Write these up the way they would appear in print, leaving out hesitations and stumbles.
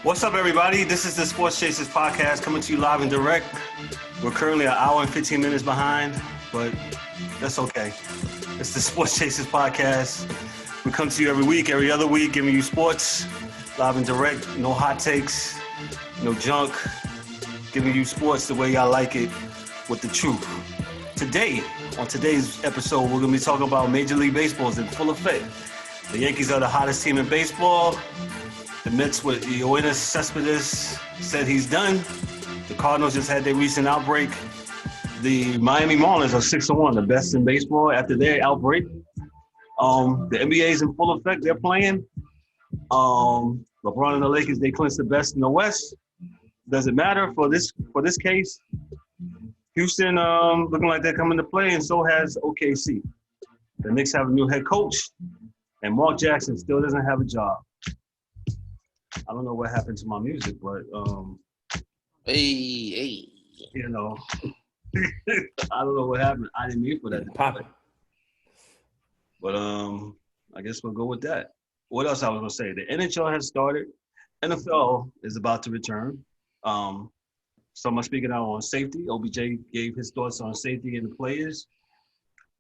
What's up, everybody? This is the Sports Chasers Podcast coming to you live and direct. We're currently an hour and 15 minutes behind, but that's okay. It's the Sports Chasers Podcast. We come to you every week, every other week, giving you sports live and direct. No hot takes, no junk. Giving you sports the way y'all like it with the truth. Today, on today's episode, we're going to be talking about Major League Baseball is in full effect. The Yankees are the hottest team in baseball. The Mets with Yoenis Cespedes said he's done. The Cardinals just had their recent outbreak. The Miami Marlins are 6-1, the best in baseball after their outbreak. The NBA is in full effect. They're playing. LeBron and the Lakers, they clinched the best in the West. Doesn't matter for this case. Houston looking like they're coming to play, and so has OKC. The Knicks have a new head coach, and Mark Jackson still doesn't have a job. I don't know what happened to my music, but Hey. you know, I don't know what happened. I didn't mean for that to pop it. But I guess we'll go with that. What else I was gonna say? The NHL has started. NFL is about to return. Some are speaking out on safety. OBJ gave his thoughts on safety and the players.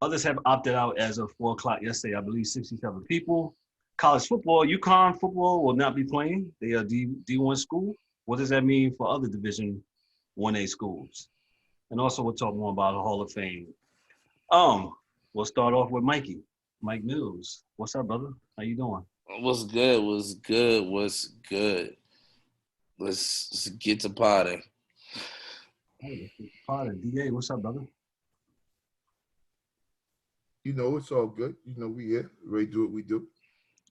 Others have opted out as of 4 o'clock yesterday. I believe 67 people. College football, UConn football will not be playing. They are D1 school. What does that mean for other Division 1A schools? And also we'll talk more about the Hall of Fame. We'll start off with Mike Mills. What's up, brother? How you doing? What's good? Let's get to potting. Hey, Potter, DA, what's up, brother? You know, it's all good. You know, we here. Ready to do what we do.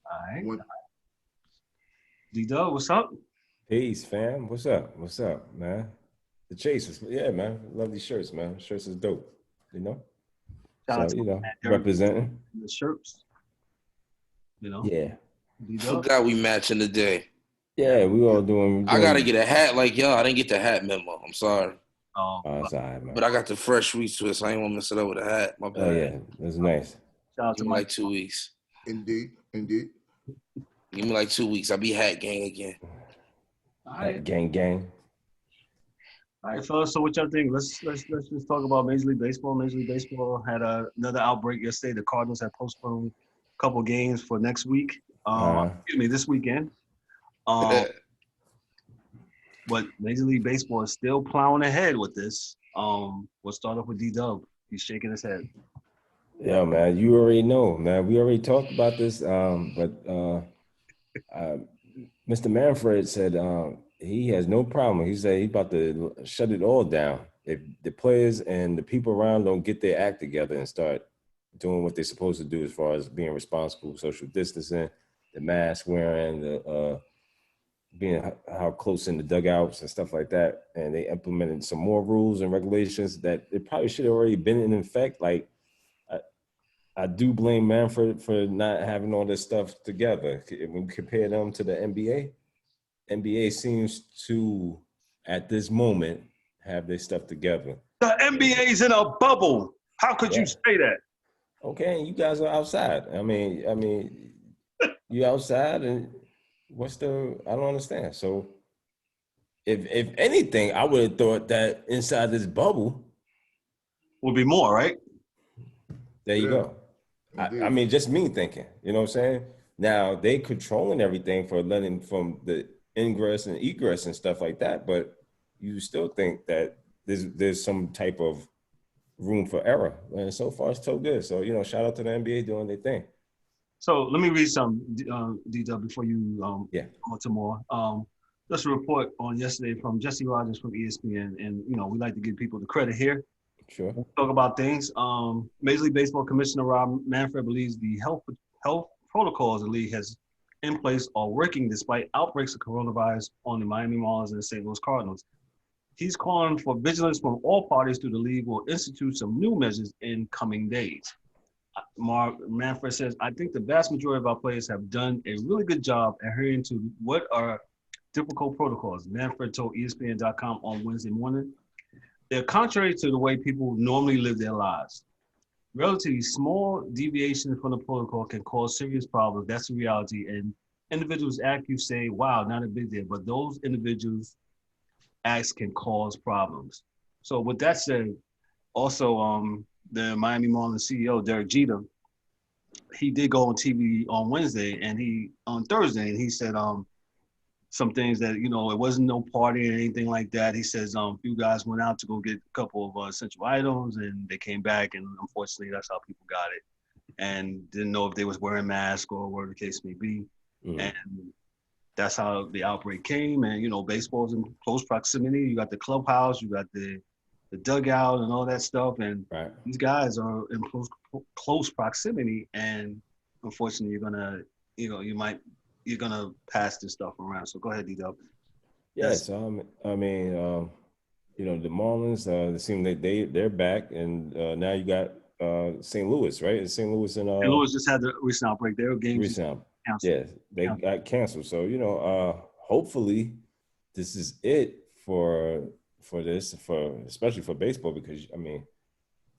All right. D-Dub, what's up? Peace, fam. What's up, man? The Chasers. Yeah, man. Love these shirts, man. Shirts is dope, you know? Shout out So, to you know, Derek representing. the shirts. You know? Yeah. D-Dub? Forgot we matching today. Yeah, we all doing. I gotta get a hat like y'all. I didn't get the hat memo. I'm sorry. Oh, it's all right, man. But I got the fresh retwist. I ain't want to mess it up with a hat. My bad. Oh, yeah. That's nice. Shout out to Give me Mike. like 2 weeks. Indeed. Give me like 2 weeks. I'll be hat gang again. All right. Gang. All right, fellas. So what y'all think? Let's just talk about Major League Baseball. Major League Baseball had another outbreak yesterday. The Cardinals had postponed a couple games for next week. This weekend. But Major League Baseball is still plowing ahead with this. We'll start off with D-Dub. He's shaking his head. Yeah, man. You already know, man. We already talked about this. But Mr. Manfred said he has no problem. He said he's about to shut it all down if the players and the people around don't get their act together and start doing what they're supposed to do as far as being responsible, social distancing, the mask wearing, the being how close in the dugouts and stuff like that. And they implemented some more rules and regulations that it probably should have already been in effect. Like, I do blame Manfred for not having all this stuff together. When you compare them to the NBA seems to, at this moment, have their stuff together. The NBA's in a bubble. How could you say that? Okay, you guys are outside. I mean, you outside, and I don't understand. So, if anything, I would have thought that inside this bubble Will be more, right? there you go. I mean, just me thinking, you know what I'm saying? Now, they controlling everything for letting from the ingress and egress and stuff like that, but you still think that there's some type of room for error. And so far, it's so good. So, you know, shout out to the NBA doing their thing. So let me read some, D-Dub, before you go to more. Just a report on yesterday from Jesse Rogers from ESPN. And, you know, we like to give people the credit here. Sure. We'll talk about things. Major League Baseball Commissioner Rob Manfred believes the health protocols the league has in place are working despite outbreaks of coronavirus on the Miami Marlins and the St. Louis Cardinals. He's calling for vigilance from all parties through the league will institute some new measures in coming days. Manfred says, I think the vast majority of our players have done a really good job adhering to what are difficult protocols. Manfred told ESPN.com on Wednesday morning. They're contrary to the way people normally live their lives. Relatively small deviations from the protocol can cause serious problems. That's the reality. And individuals act, you say, wow, not a big deal. But those individuals' acts can cause problems. So with that said, also the Miami Marlins CEO, Derek Jeter, he did go on TV on Wednesday and on Thursday, and he said some things that, it wasn't no party or anything like that. He says a few guys went out to go get a couple of essential items, and they came back, and unfortunately that's how people got it, and didn't know if they was wearing masks or whatever the case may be. And that's how the outbreak came. And baseball's in close proximity. You got the clubhouse, you got the dugout and all that stuff, and these guys are in close proximity, and unfortunately you're gonna pass this stuff around. So go ahead, D-Dub. Yes, the Marlins, they seem that they're back, and now you got St. Louis, right? It's St. Louis and St. Louis just had the recent outbreak. Their games canceled. Yeah, they got canceled. So hopefully this is it for especially for baseball, because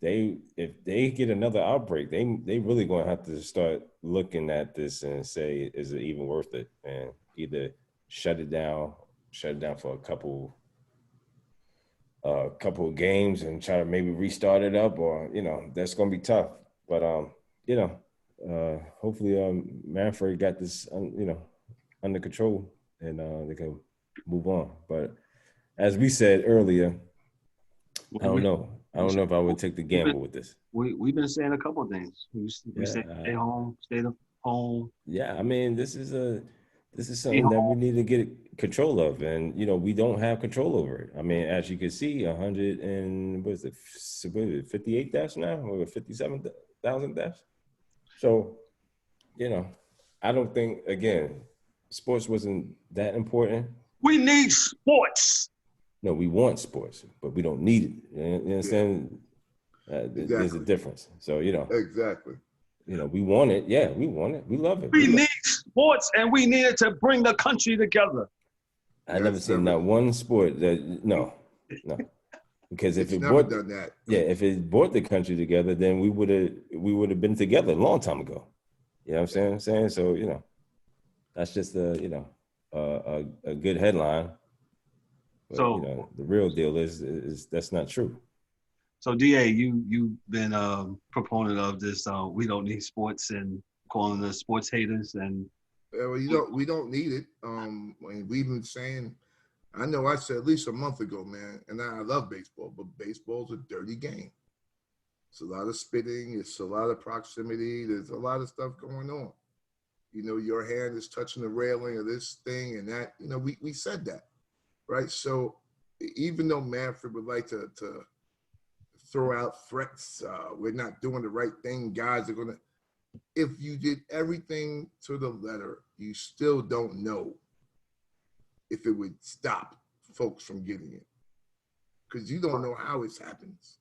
if they get another outbreak, they really gonna have to start looking at this and say, is it even worth it? And either shut it down for a couple of games and try to maybe restart it up, or that's gonna be tough. But hopefully Manfred got this under control, and they can move on. But as we said earlier, I don't know if I would take the gamble with this. We've been saying a couple of things. We say stay home, stay home. Yeah, this is something that we need to get control of, and we don't have control over it. As you can see, 58 deaths now, or 57,000 deaths. So, I don't think, again, sports wasn't that important. We need sports. No, we want sports, but we don't need it. You understand? Exactly. There's a difference. So, Exactly. We want it. Yeah, we want it. We love it. We need sports, and we need it to bring the country together. I never seen not one sport that no. Because if it brought done that. Yeah, if it brought the country together, then we would have been together a long time ago. You know what I'm saying? So, that's just a good headline. But, so the real deal is that's not true. So DA, you've been a proponent of this. We don't need sports, and calling us sports haters. And we don't need it. We've been saying. I know I said at least a month ago, man, and I love baseball, but baseball's a dirty game. It's a lot of spitting. It's a lot of proximity. There's a lot of stuff going on. Your hand is touching the railing of this thing and that. We said that, right? So even though Manfred would like to throw out threats, we're not doing the right thing, guys are going to, if you did everything to the letter, you still don't know if it would stop folks from getting it, because you don't know how it happens,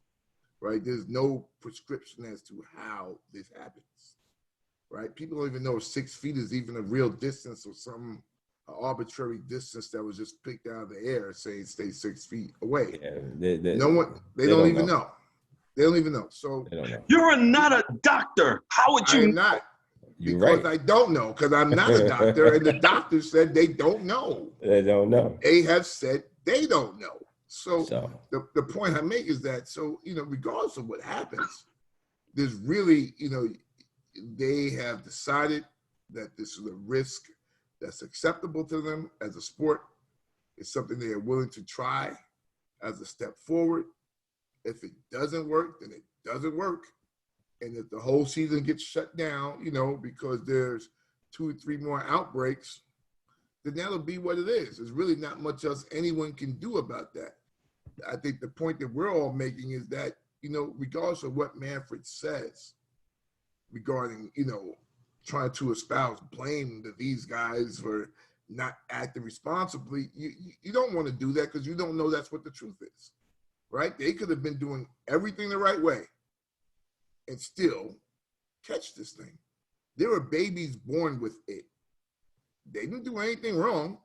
right? There's no prescription as to how this happens, right? People don't even know if 6 feet is even a real distance or some arbitrary distance that was just picked out of the air saying stay 6 feet away. Yeah, they don't even know. They don't even know. So you're not a doctor. How would you? I'm not. Because I don't know, because I'm not a doctor, and the doctor said they don't know. They don't know. They have said they don't know. So the point I make is that, regardless of what happens, there's really, they have decided that this is a risk that's acceptable to them as a sport. It's something they are willing to try as a step forward. If it doesn't work, then it doesn't work. And if the whole season gets shut down, because there's 2 or 3 more outbreaks, then that'll be what it is. There's really not much else anyone can do about that. I think the point that we're all making is that, regardless of what Manfred says regarding, trying to espouse blame to these guys for not acting responsibly, you don't want to do that, because you don't know that's what the truth is, right? They could have been doing everything the right way and still catch this thing. There were babies born with it. They didn't do anything wrong.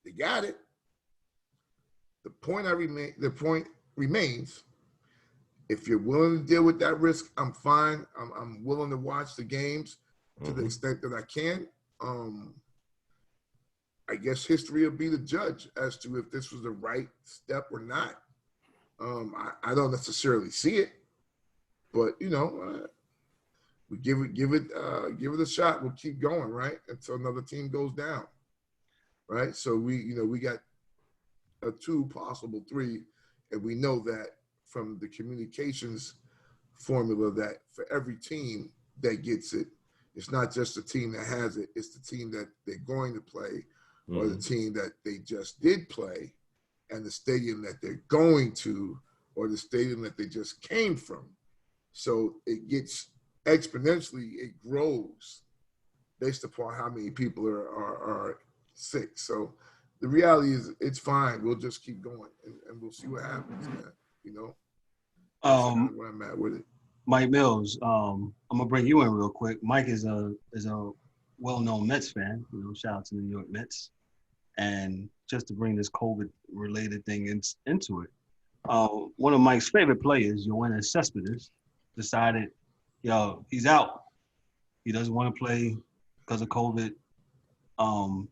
They got it. The point remains. If you're willing to deal with that risk, I'm fine. I'm willing to watch the games to the extent that I can. I guess history will be the judge as to if this was the right step or not. I don't necessarily see it, but we give it a shot. We'll keep going, right, until another team goes down, right? So we got a 2, possible 3, and we know that from the communications formula that for every team that gets it, it's not just the team that has it, it's the team that they're going to play or the team that they just did play and the stadium that they're going to or the stadium that they just came from. So it gets exponentially, it grows based upon how many people are sick. So the reality is it's fine. We'll just keep going and we'll see what happens, man. Where I'm at with it. Mike Mills, I'm gonna bring you in real quick. Mike is a well-known Mets fan. Shout out to the New York Mets. And just to bring this COVID-related thing into it, one of Mike's favorite players, Yoenis Cespedes, decided, he's out. He doesn't want to play because of COVID.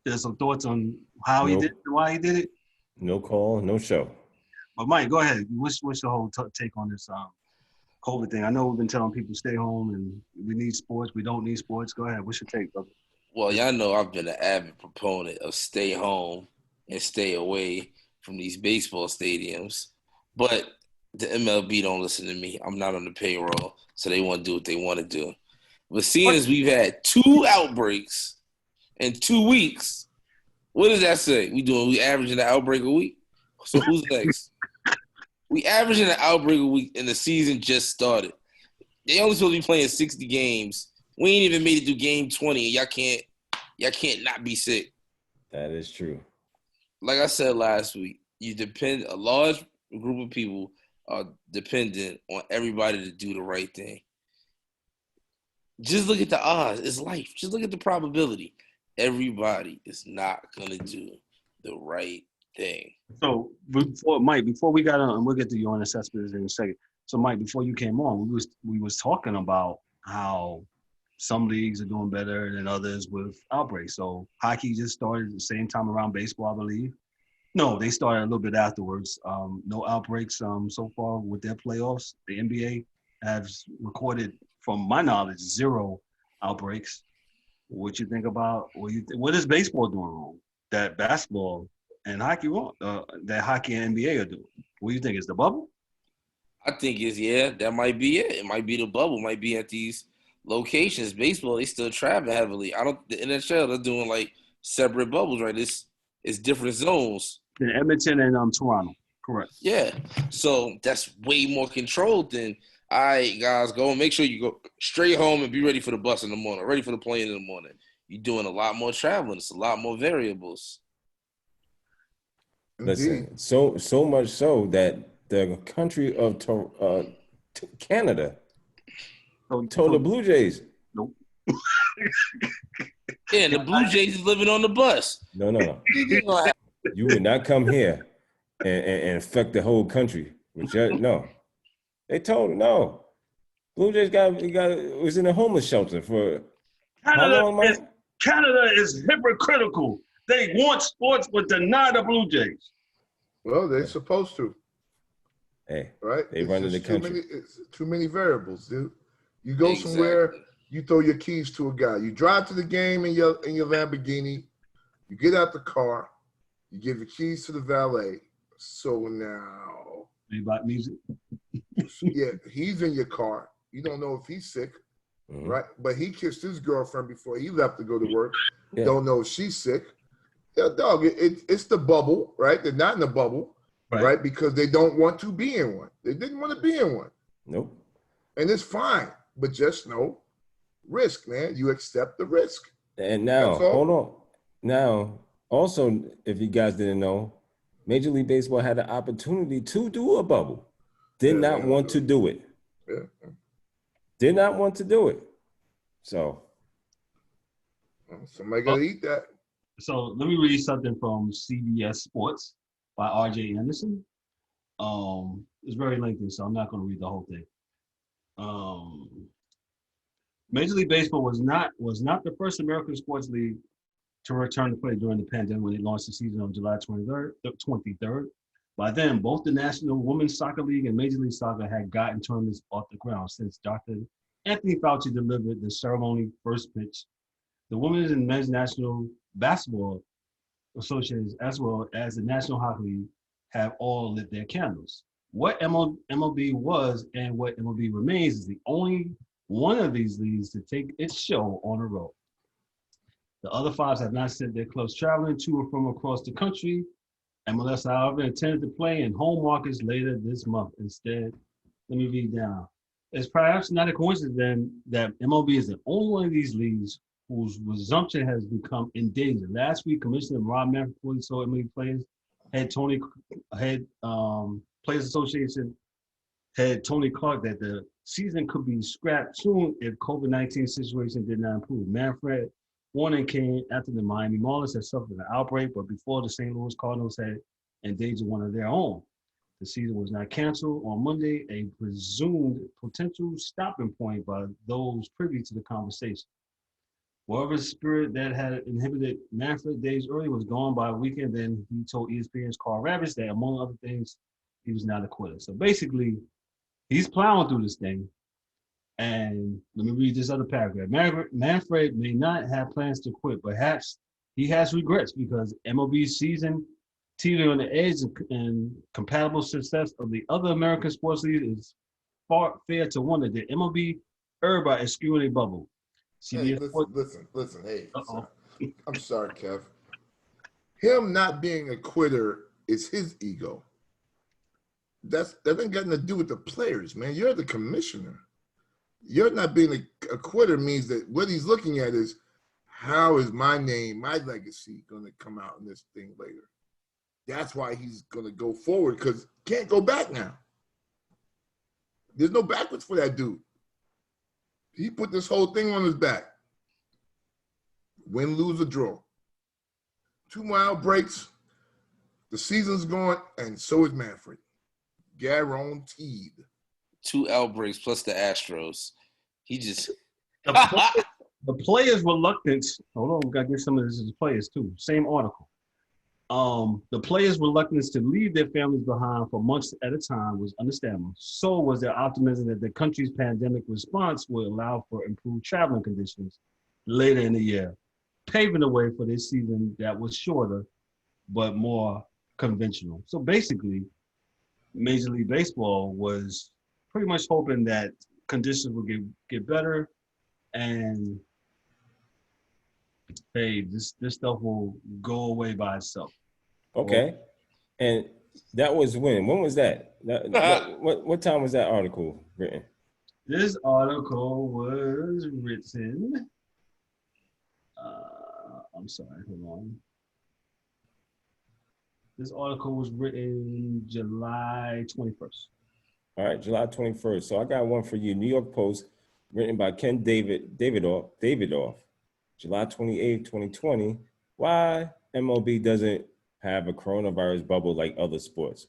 There's some thoughts on how he did it, why he did it? No call, no show. But Mike, go ahead. What's the whole take on this COVID thing? I know we've been telling people stay home and we need sports. We don't need sports. Go ahead. What's your take, brother? Well, y'all know I've been an avid proponent of stay home and stay away from these baseball stadiums. But the MLB don't listen to me. I'm not on the payroll, so they want to do what they want to do. But seeing as we've had 2 outbreaks in 2 weeks, what does that say? We averaging an outbreak a week? So who's next? We averaging an outbreak a week, and the season just started. They only supposed to be playing 60 games. We ain't even made it through game 20, and y'all can't not be sick. That is true. Like I said last week, a large group of people are dependent on everybody to do the right thing. Just look at the odds. It's life. Just look at the probability. Everybody is not going to do the right thing. So, before we got on, and we'll get to your assessments in a second. So, Mike, before you came on, we was talking about how some leagues are doing better than others with outbreaks. So, hockey just started at the same time around baseball, I believe. No, they started a little bit afterwards. No outbreaks so far with their playoffs. The NBA has recorded, from my knowledge, 0 outbreaks. What you think about what is baseball doing wrong that basketball and hockey wrong? That hockey and NBA are doing. What do you think? Is the bubble? I think that might be it. It might be the bubble. Might be at these locations. Baseball, they still travel heavily. The NHL, they're doing like separate bubbles, right? It's different zones. In Edmonton and Toronto, correct. Yeah. So that's way more controlled than, all right, guys, go and make sure you go straight home and be ready for the bus in the morning, ready for the plane in the morning. You're doing a lot more traveling. It's a lot more variables. Listen, so much so that the country of Canada told the Blue Jays. Nope. Yeah, the Blue Jays is living on the bus. No. You would not come here and affect the whole country. No. They told him no. Blue Jays was in a homeless shelter for how long? Canada is hypocritical. They want sports but deny the Blue Jays. Well, they're supposed to. Hey, right? They run in the country. It's too many variables, dude. You go somewhere, you throw your keys to a guy. You drive to the game in your Lamborghini. You get out the car. You give your keys to the valet. So now, you bought music. Yeah, he's in your car. You don't know if he's sick, right? But he kissed his girlfriend before he left to go to work. Yeah. Don't know if she's sick. Yeah, dog. It's the bubble, right? They're not in the bubble, right? Because they don't want to be in one. They didn't want to be in one. Nope. And it's fine, but just no risk, man. You accept the risk. And now, hold on. Now, also, if you guys didn't know, Major League Baseball had the opportunity to do a bubble. Did not want to do it. Yeah. Did not want to do it. So. Somebody got to eat that. So let me read something from CBS Sports by R.J. Anderson. It's very lengthy, so I'm not going to read the whole thing. Major League Baseball was not the first American sports league to return to play during the pandemic when they launched the season on July 23rd. By then, both the National Women's Soccer League and Major League Soccer had gotten tournaments off the ground since Dr. Anthony Fauci delivered the ceremony first pitch. The Women's and Men's National Basketball Associations, as well as the National Hockey League, have all lit their candles. What MLB was and what MLB remains is the only one of these leagues to take its show on the road. The other five have not sent their clubs traveling to or from across the country. MLS, however, intended to play in home markets later this month. Instead, let me read down. It's perhaps not a coincidence then that MLB is the only one of these leagues whose resumption has become endangered. Last week, Commissioner Rob Manfred told MLB players, Players Association head Tony Clark that the season could be scrapped soon if COVID-19 situation did not improve. Manfred warning came after the Miami Marlins had suffered an outbreak, but before the St. Louis Cardinals had endangered one of their own. The season was not canceled on Monday, a presumed potential stopping point by those privy to the conversation. Whatever spirit that had inhibited Manfred days earlier was gone by a weekend, then he told ESPN's Carl Ravitch that, among other things, he was not a quitter. So basically, he's plowing through this thing. And let me read this other paragraph. Manfred may not have plans to quit, but perhaps he has regrets because MLB's season teetering on the edge and compatible success of the other American sports leagues is fair to wonder that MLB erred by eschewing a bubble. Hey, listen. Hey, I'm sorry, Kev. Him not being a quitter is his ego. That ain't got nothing to do with the players, man. You're the commissioner. You're not being a quitter means that what he's looking at is how is my name, my legacy going to come out in this thing later. That's why he's going to go forward because can't go back now. There's no backwards for that dude. He put this whole thing on his back. Win, lose, or draw. 2 mile breaks. The season's going, and so is Manfred. Guaranteed. 2 outbreaks plus the Astros. He just the players' reluctance. Hold on, we gotta get some of this to the players too. Same article. The players' reluctance to leave their families behind for months at a time was understandable. So was their optimism that the country's pandemic response would allow for improved traveling conditions later in the year, paving the way for this season that was shorter but more conventional. So basically, Major League Baseball was pretty much hoping that conditions would get better, and hey, this stuff will go away by itself. Okay, and that was when? When was that? What time was that article written? This article was written. I'm sorry, hold on. This article was written July 21st. All right, July 21st. So I got one for you. New York Post, written by Ken Davidoff, July 28th, 2020. Why MLB doesn't have a coronavirus bubble like other sports?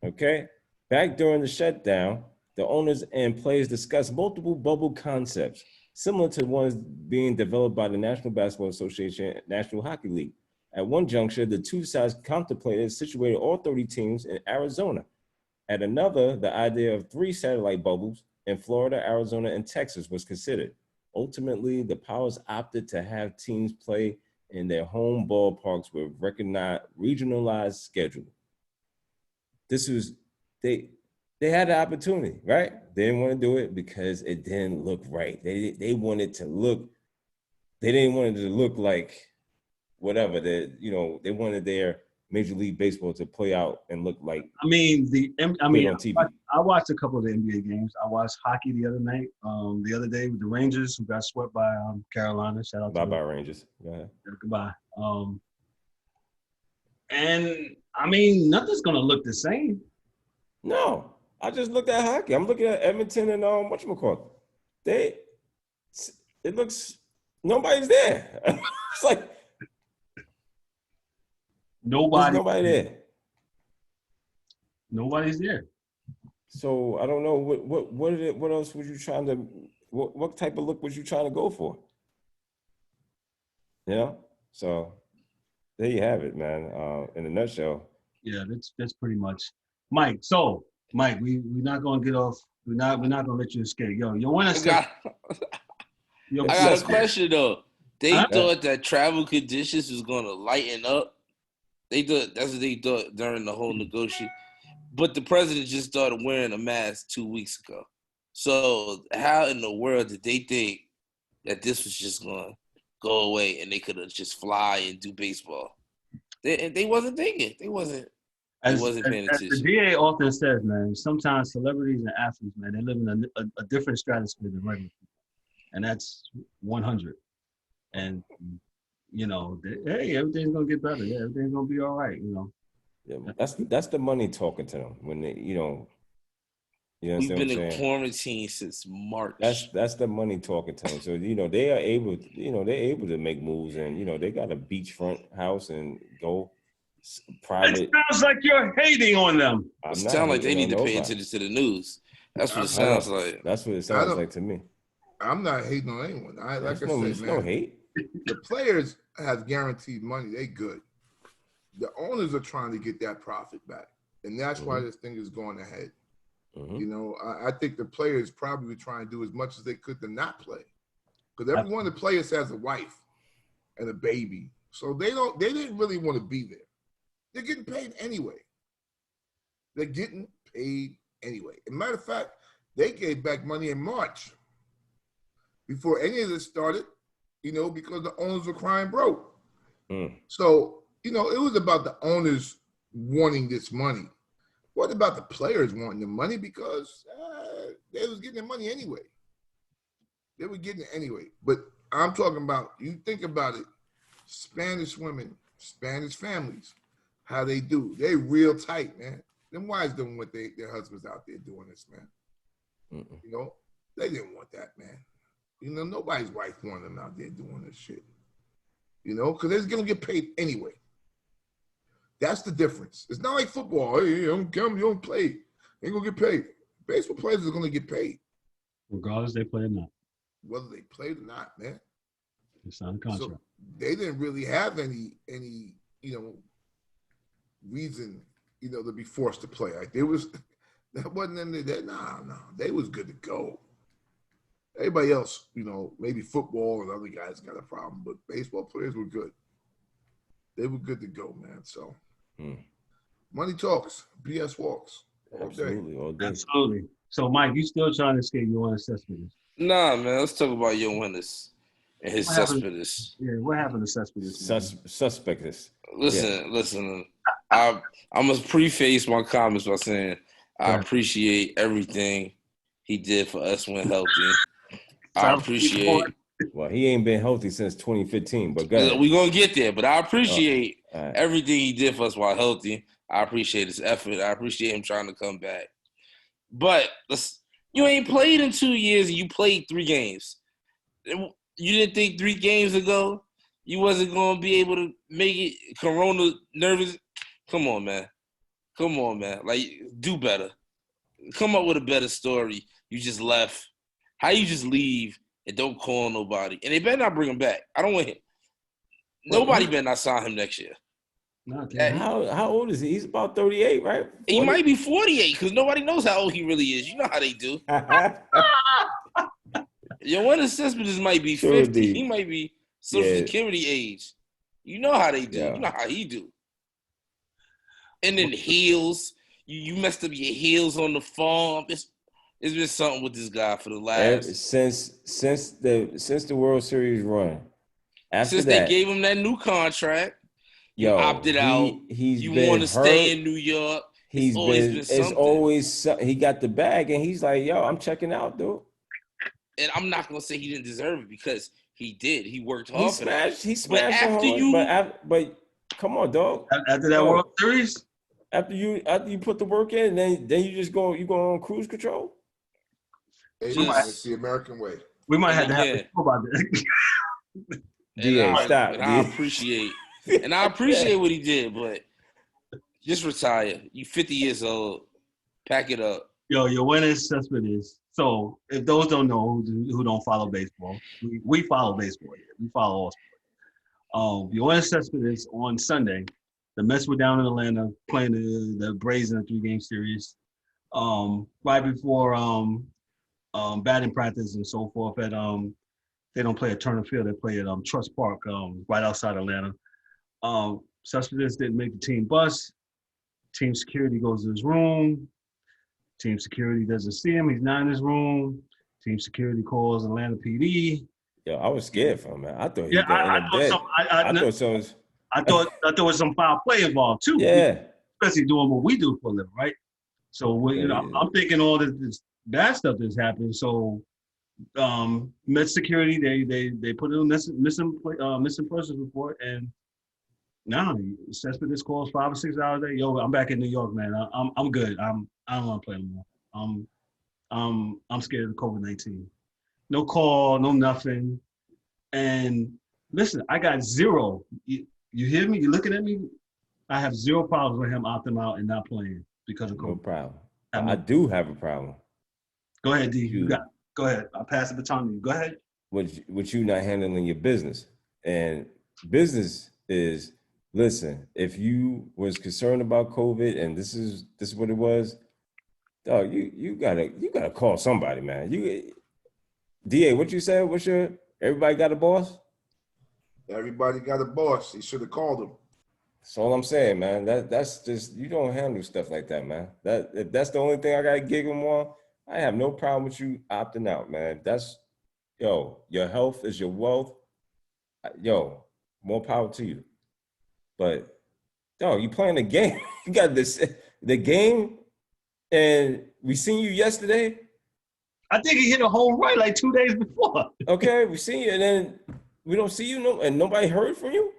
Okay. Back during the shutdown, the owners and players discussed multiple bubble concepts, similar to ones being developed by the National Basketball Association and National Hockey League. At one juncture, the two sides contemplated situating all 30 teams in Arizona. At another, the idea of 3 satellite bubbles in Florida, Arizona, and Texas was considered. Ultimately, the powers opted to have teams play in their home ballparks with recognized regionalized schedule. This was, they had the opportunity, right? They didn't want to do it because it didn't look right. They didn't want it to look like whatever, they wanted their Major League Baseball to play out and look like. On TV. I watched a couple of the NBA games. I watched hockey the other night. The other day with the Rangers, who got swept by Carolina. Shout out to bye Rangers. Go ahead. Goodbye. And nothing's gonna look the same. No, I just looked at hockey. I'm looking at Edmonton and whatchamacallit. It looks nobody's there. It's like nobody there. Nobody's there. So I don't know what else was you trying to what type of look was you trying to go for? You know? So there you have it, man. In a nutshell. Yeah, that's pretty much Mike. So Mike, we're not gonna get off. We're not gonna let you escape. Yo, your winner said. I got a question though. They thought that travel conditions was gonna lighten up. They thought that's what they thought during the whole negotiation. But the president just started wearing a mask 2 weeks ago. So how in the world did they think that this was just gonna go away and they could have just fly and do baseball? They wasn't thinking. They wasn't paying attention. As the DA often says, man, sometimes celebrities and athletes, man, they live in a different stratosphere than regular people. And that's 100. And, you know, hey, everything's going to get better. Yeah, everything's going to be all right, you know. Yeah, that's the money talking to them when they, you know We've been in quarantine since March. That's the money talking to them. So, you know, they're able to make moves and, you know, they got a beachfront house and go private. It sounds like you're hating on them. It sounds like they need to pay attention to the news. That's what it sounds like. That's what it sounds like to me. I'm not hating on anyone. Like I said, no hate. The players have guaranteed money. They good. The owners are trying to get that profit back. And that's why this thing is going ahead. You know, I think the players probably were trying to do as much as they could to not play. Because every one of the players has a wife and a baby. So they didn't really want to be there. They're getting paid anyway. They're getting paid anyway. As a matter of fact, they gave back money in March before any of this started, you know, because the owners were crying broke. So, you know, it was about the owners wanting this money. What about the players wanting the money? Because they was getting the money anyway. They were getting it anyway. But I'm talking about, you think about it, Spanish women, Spanish families, how they do. They real tight, man. Them wives doing what their husbands out there doing this, man. You know, they didn't want that, man. You know, nobody's wife wanted them out there doing this shit. You know, because they're going to get paid anyway. That's the difference. It's not like football. Hey, you don't play. They ain't going to get paid. Baseball players are going to get paid. Regardless they play or not. Whether they play or not, man. It's on the contract. So they didn't really have any, you know, reason, you know, to be forced to play. Like that wasn't in there. No. They was good to go. Everybody else, you know, maybe football and other guys got a problem, but baseball players were good. They were good to go, man. So money talks, BS walks. Absolutely. So, Mike, you still trying to escape your own assessment? Nah, man. Let's talk about your winners and his suspectus. Yeah, what happened to suspectus? Suspectus. Listen. I must preface my comments by saying I appreciate everything he did for us when healthy. I appreciate. Well, he ain't been healthy since 2015, but go ahead. We're going to get there, but I appreciate everything he did for us while healthy. I appreciate his effort. I appreciate him trying to come back. But you ain't played in 2 years and you played 3 games. You didn't think 3 games ago you wasn't going to be able to make it corona nervous? Come on, man. Like, do better. Come up with a better story. You just left. How you just leave and don't call nobody? And they better not bring him back. I don't want him. Nobody better not sign him next year. How old is he? He's about 38, right? 40? He might be 48 because nobody knows how old he really is. You know how they do. Your one assessment might be 50. He might be Social Security age. You know how they do. You know how he do. And then heels. You messed up your heels on the farm. It's been something with this guy for the last since the World Series run. Since they gave him that new contract, you opted out. You want to stay in New York. He got the bag, and he's like, "Yo, I'm checking out, dude." And I'm not gonna say he didn't deserve it because he did. He worked hard for that. He smashed. But come on, dog. After that World Series, after you put the work in, then you just go on cruise control. It's the American way. We might have to have a show about that. DA, stop. I appreciate And I appreciate what he did, but just retire. You 50 years old. Pack it up. Yo, your winning assessment is, so if those don't know who don't follow baseball, we follow baseball here. We follow all sports. Your winning assessment is on Sunday. The Mets were down in Atlanta playing the Braves in a 3-game series. Right before batting practice and so forth at they don't play at Turner Field, they play at Trust Park, right outside Atlanta. Cespedes didn't make the team bus. Team security goes to his room. Team security doesn't see him. He's not in his room. Team security calls Atlanta PD. Yo, I was scared for him, man. I thought he was I thought there was some foul play involved too. Yeah. Especially doing what we do for a living, right? So I'm thinking all this bad stuff that's happened. So Met security, they put in a missing persons report, and now Cespedes calls 5 or 6 hours a day. Yo, I'm back in New York, man. I'm good. I don't want to play anymore. I'm scared of COVID-19. No call, no nothing. And listen, I got zero. You hear me? You looking at me? I have zero problems with him opting out and not playing because of COVID. No problem. I do have a problem. Go ahead, D. Go ahead. I'll pass the baton to you. Go ahead. With you not handling your business. And business is, listen, if you was concerned about COVID and this is what it was, dog, you gotta call somebody, man. DA, what you said? Everybody got a boss? Everybody got a boss. He should have called him. That's all I'm saying, man. That's just, you don't handle stuff like that, man. If that's the only thing I gotta gig him on, I have no problem with you opting out, man. Your health is your wealth. More power to you. But you playing the game. You got the game, and we seen you yesterday. I think he hit a home run like 2 days before. Okay, we seen you, and then we don't see you, and nobody heard from you.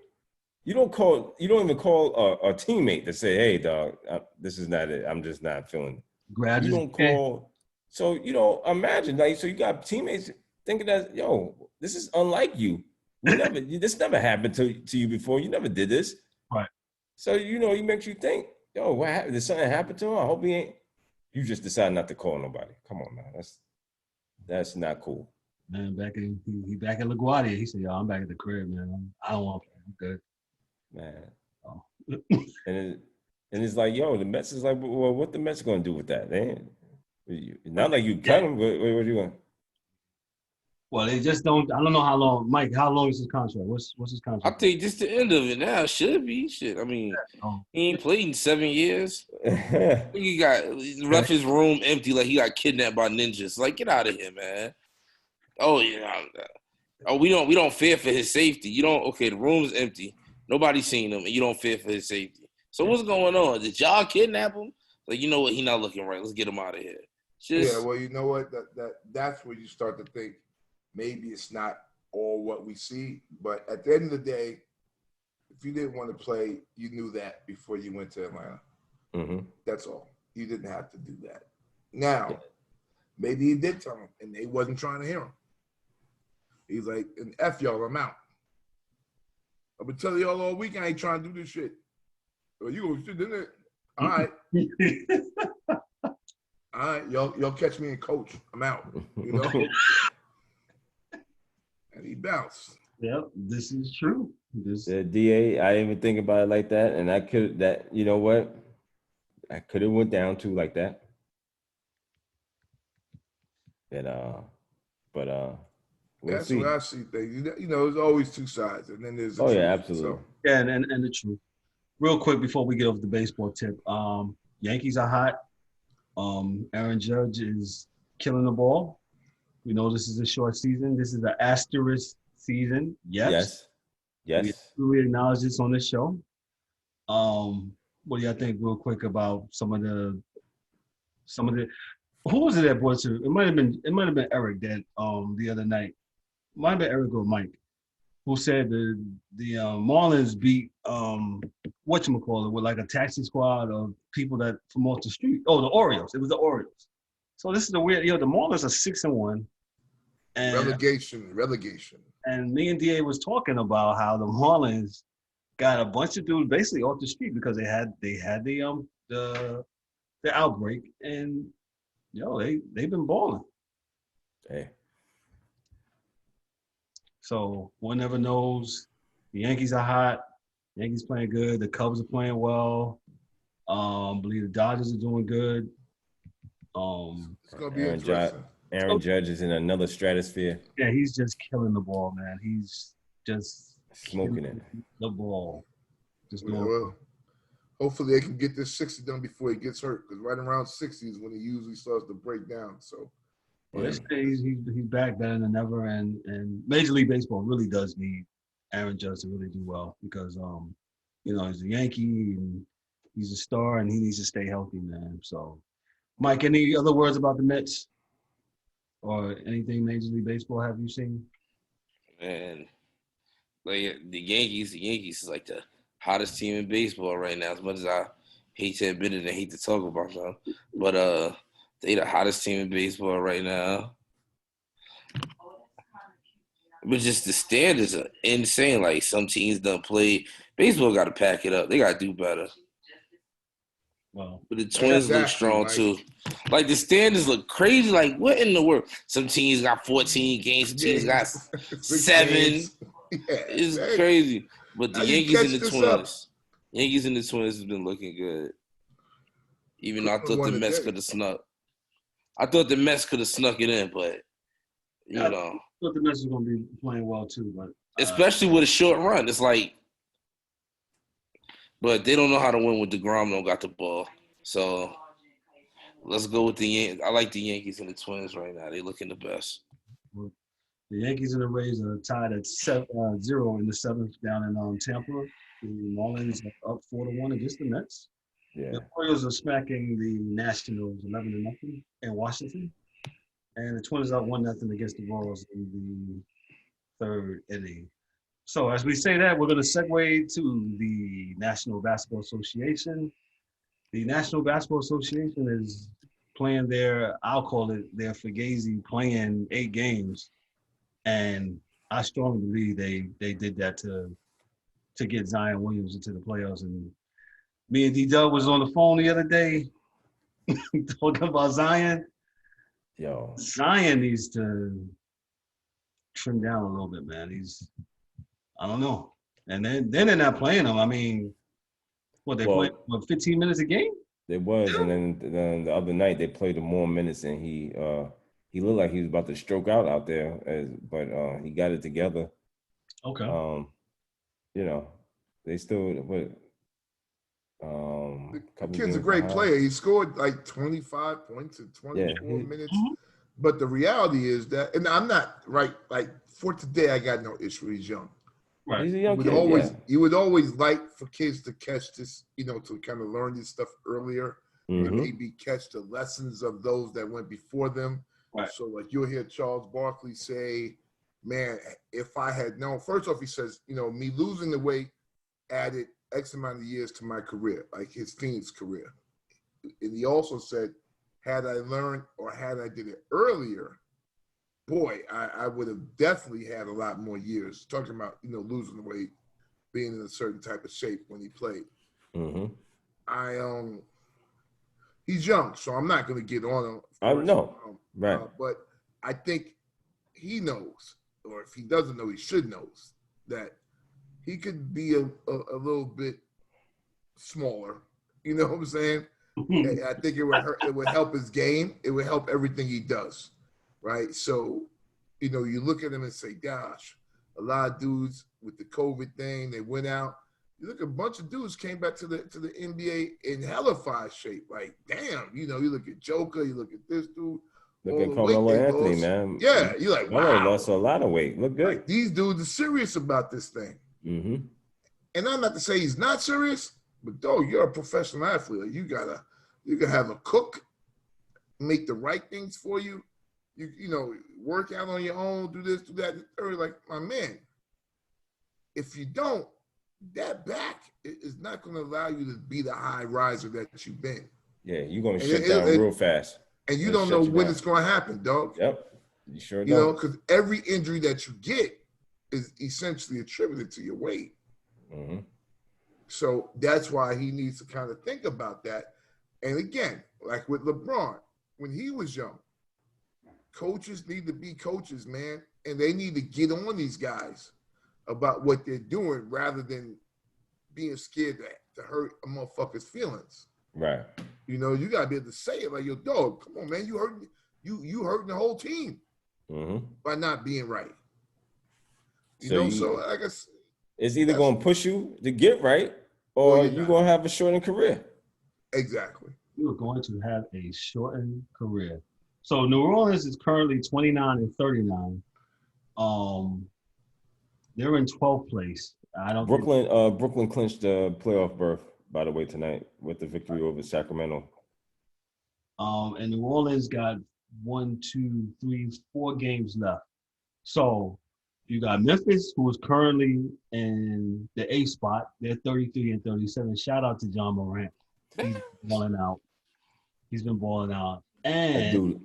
You don't even call a teammate to say, "Hey, dog, this is not it. I'm just not feeling it." You don't call. So imagine, so you got teammates thinking that, this is unlike you. This never happened to you before. You never did this. Right. So, he makes you think, what happened? Did something happen to him? I hope he ain't. You just decide not to call nobody. Come on, man. That's not cool. Man, he back at LaGuardia. He said, I'm back at the crib, man. I don't want to play. I'm good. Man. Oh. and it's like, the Mets is like, well, what the Mets going to do with that? Not like you cut him, but what are you going? Well, they just don't. I don't know how long, Mike. How long is his contract? What's his contract? I think just the end of it now. Should be shit. I mean, he ain't played in 7 years. He left his room empty like he got kidnapped by ninjas. Like, get out of here, man. Oh yeah. Oh, we don't fear for his safety. You don't. Okay, the room's empty. Nobody's seen him, and you don't fear for his safety. So what's going on? Did y'all kidnap him? Like, you know what? He not looking right. Let's get him out of here. Well, you know what? That's where you start to think. Maybe it's not all what we see, but at the end of the day, if you didn't want to play, you knew that before you went to Atlanta. Mm-hmm. That's all. You didn't have to do that. Now, maybe he did tell him, and they wasn't trying to hear him. He's like, "And F y'all, I'm out. I've been telling y'all all week I ain't trying to do this shit. Well, you go shit, didn't it? All right. All right, y'all catch me in coach. I'm out. And he bounced. Yep, this is true. The DA, I didn't even think about it like that, and I could have went down too like that. We'll see. What I see things. There's always two sides, and then there's the truth, So. absolutely. Yeah, and the truth. Real quick before we get off the baseball tip, Yankees are hot. Aaron Judge is killing the ball. We know this is a short season. This is an asterisk season. Yes. We acknowledge this on this show. What do y'all think, real quick, about some of the? Who was it that brought it? It might have been Eric that the other night. Might have been Eric or Mike, who said the Marlins beat whatchamacallit with like a taxi squad of people that from off the street. Oh, the Orioles. It was the Orioles. So this is the weird. The Marlins are 6-1. And relegation. And me and DA was talking about how the Marlins got a bunch of dudes basically off the street because they had the outbreak, and they've been balling. Hey. So one never knows. The Yankees are hot. Yankees playing good. The Cubs are playing well. I believe the Dodgers are doing good. It's gonna be interesting. Aaron Judge is in another stratosphere. Yeah, he's just killing the ball, man. He's just smoking it. The ball. Well, hopefully they can get this 60 done before he gets hurt, because right around 60 is when he usually starts to break down. So he's back better than ever, and Major League Baseball really does need Aaron Judge to really do well, because he's a Yankee and he's a star and he needs to stay healthy, man. So, Mike, any other words about the Mets or anything Major League Baseball have you seen? Man, like the Yankees is like the hottest team in baseball right now. As much as I hate to admit it and hate to talk about them, but they the hottest team in baseball right now. But just the standards are insane. Like, some teams done play. Baseball got to pack it up. They got to do better. Wow. But the Twins look strong, too. Like, the standards look crazy. Like, what in the world? Some teams got 14 games. Some teams got 7. It's crazy. But the Yankees and the Twins. Yankees and the Twins has been looking good. Even though I thought the Mets could have snuck. I thought the Mets could have snuck it in, but, you know. I thought the Mets are going to be playing well, too. But especially with a short run. It's like, but they don't know how to win with DeGrom don't got the ball. So let's go with the Yankees. I like the Yankees and the Twins right now. They looking the best. The Yankees and the Rays are tied at 0 in the 7th down in Tampa. The Marlins are up 4-1 against the Mets. Yeah. The Orioles are smacking the Nationals 11-0 in Washington. And the Twins are 1-0 against the Royals in the 3rd inning. So as we say that, we're going to segue to the National Basketball Association. The National Basketball Association is playing I'll call it their Fugazi, playing 8 games. And I strongly believe they did that to get Zion Williams into the playoffs. And me and D-Dub was on the phone the other day talking about Zion. Yo, Zion needs to trim down a little bit, man. I don't know. And then they're not playing him. I mean, they played 15 minutes a game? They was, and then the other night they played him more minutes, and he looked like he was about to stroke out there, but he got it together. Okay. They still the kid's a great player. He scored like 25 points in 24 minutes. Mm-hmm. But the reality is that, and I'm not right. Like, for today, I got no issue. He's young. Right. He's a young kid. You would always like for kids to catch this, to kind of learn this stuff earlier, and maybe catch the lessons of those that went before them. Right. So, like, you'll hear Charles Barkley say, "Man, if I had known." First off, he says, "Me losing the weight added X amount of years to my career, like his Phoenix career." And he also said, had I learned or had I did it earlier, boy, I would have definitely had a lot more years. Talking about, losing the weight, being in a certain type of shape when he played. Mm-hmm. He's young, so I'm not going to get on him. Right. But I think he knows, or if he doesn't know, he should know that he could be a little bit smaller. You know what I'm saying? I think it would help his game. It would help everything he does, right? So, you look at him and say, gosh, a lot of dudes with the COVID thing, they went out. You look, a bunch of dudes came back to the NBA in hella fire shape. Like, damn, you look at Joker, you look at this dude. Look at Carmelo Anthony, man. Yeah, you're like, wow. Lost a lot of weight. Look good. Like, these dudes are serious about this thing. Mm-hmm. And I'm not to say he's not serious, but though you're a professional athlete, like, you gotta have a cook, make the right things for you. You work out on your own, do this, do that. Like, my man, if you don't, that back is not going to allow you to be the high riser that you've been. Yeah, you're going to shut down real fast. And you don't know when it's going to happen, dog. Yep, you sure don't. Because every injury that you get is essentially attributed to your weight. Mm-hmm. So that's why he needs to kind of think about that. And again, like with LeBron, when he was young, coaches need to be coaches, man. And they need to get on these guys about what they're doing rather than being scared to hurt a motherfucker's feelings. Right. You know, you gotta be able to say it like, yo, dog, come on, man, you hurting the whole team by not being right. So I guess it's either gonna push you to get right or you're gonna have a shortened career. Exactly. You're going to have a shortened career. So New Orleans is currently 29-39. They're in 12th place. Brooklyn clinched the playoff berth, by the way, tonight with the victory over Sacramento. And New Orleans got 4 games left. So you got Memphis, who is currently in the 8th spot. They're 33-37. Shout out to John Morant. He's balling out. He's been balling out. And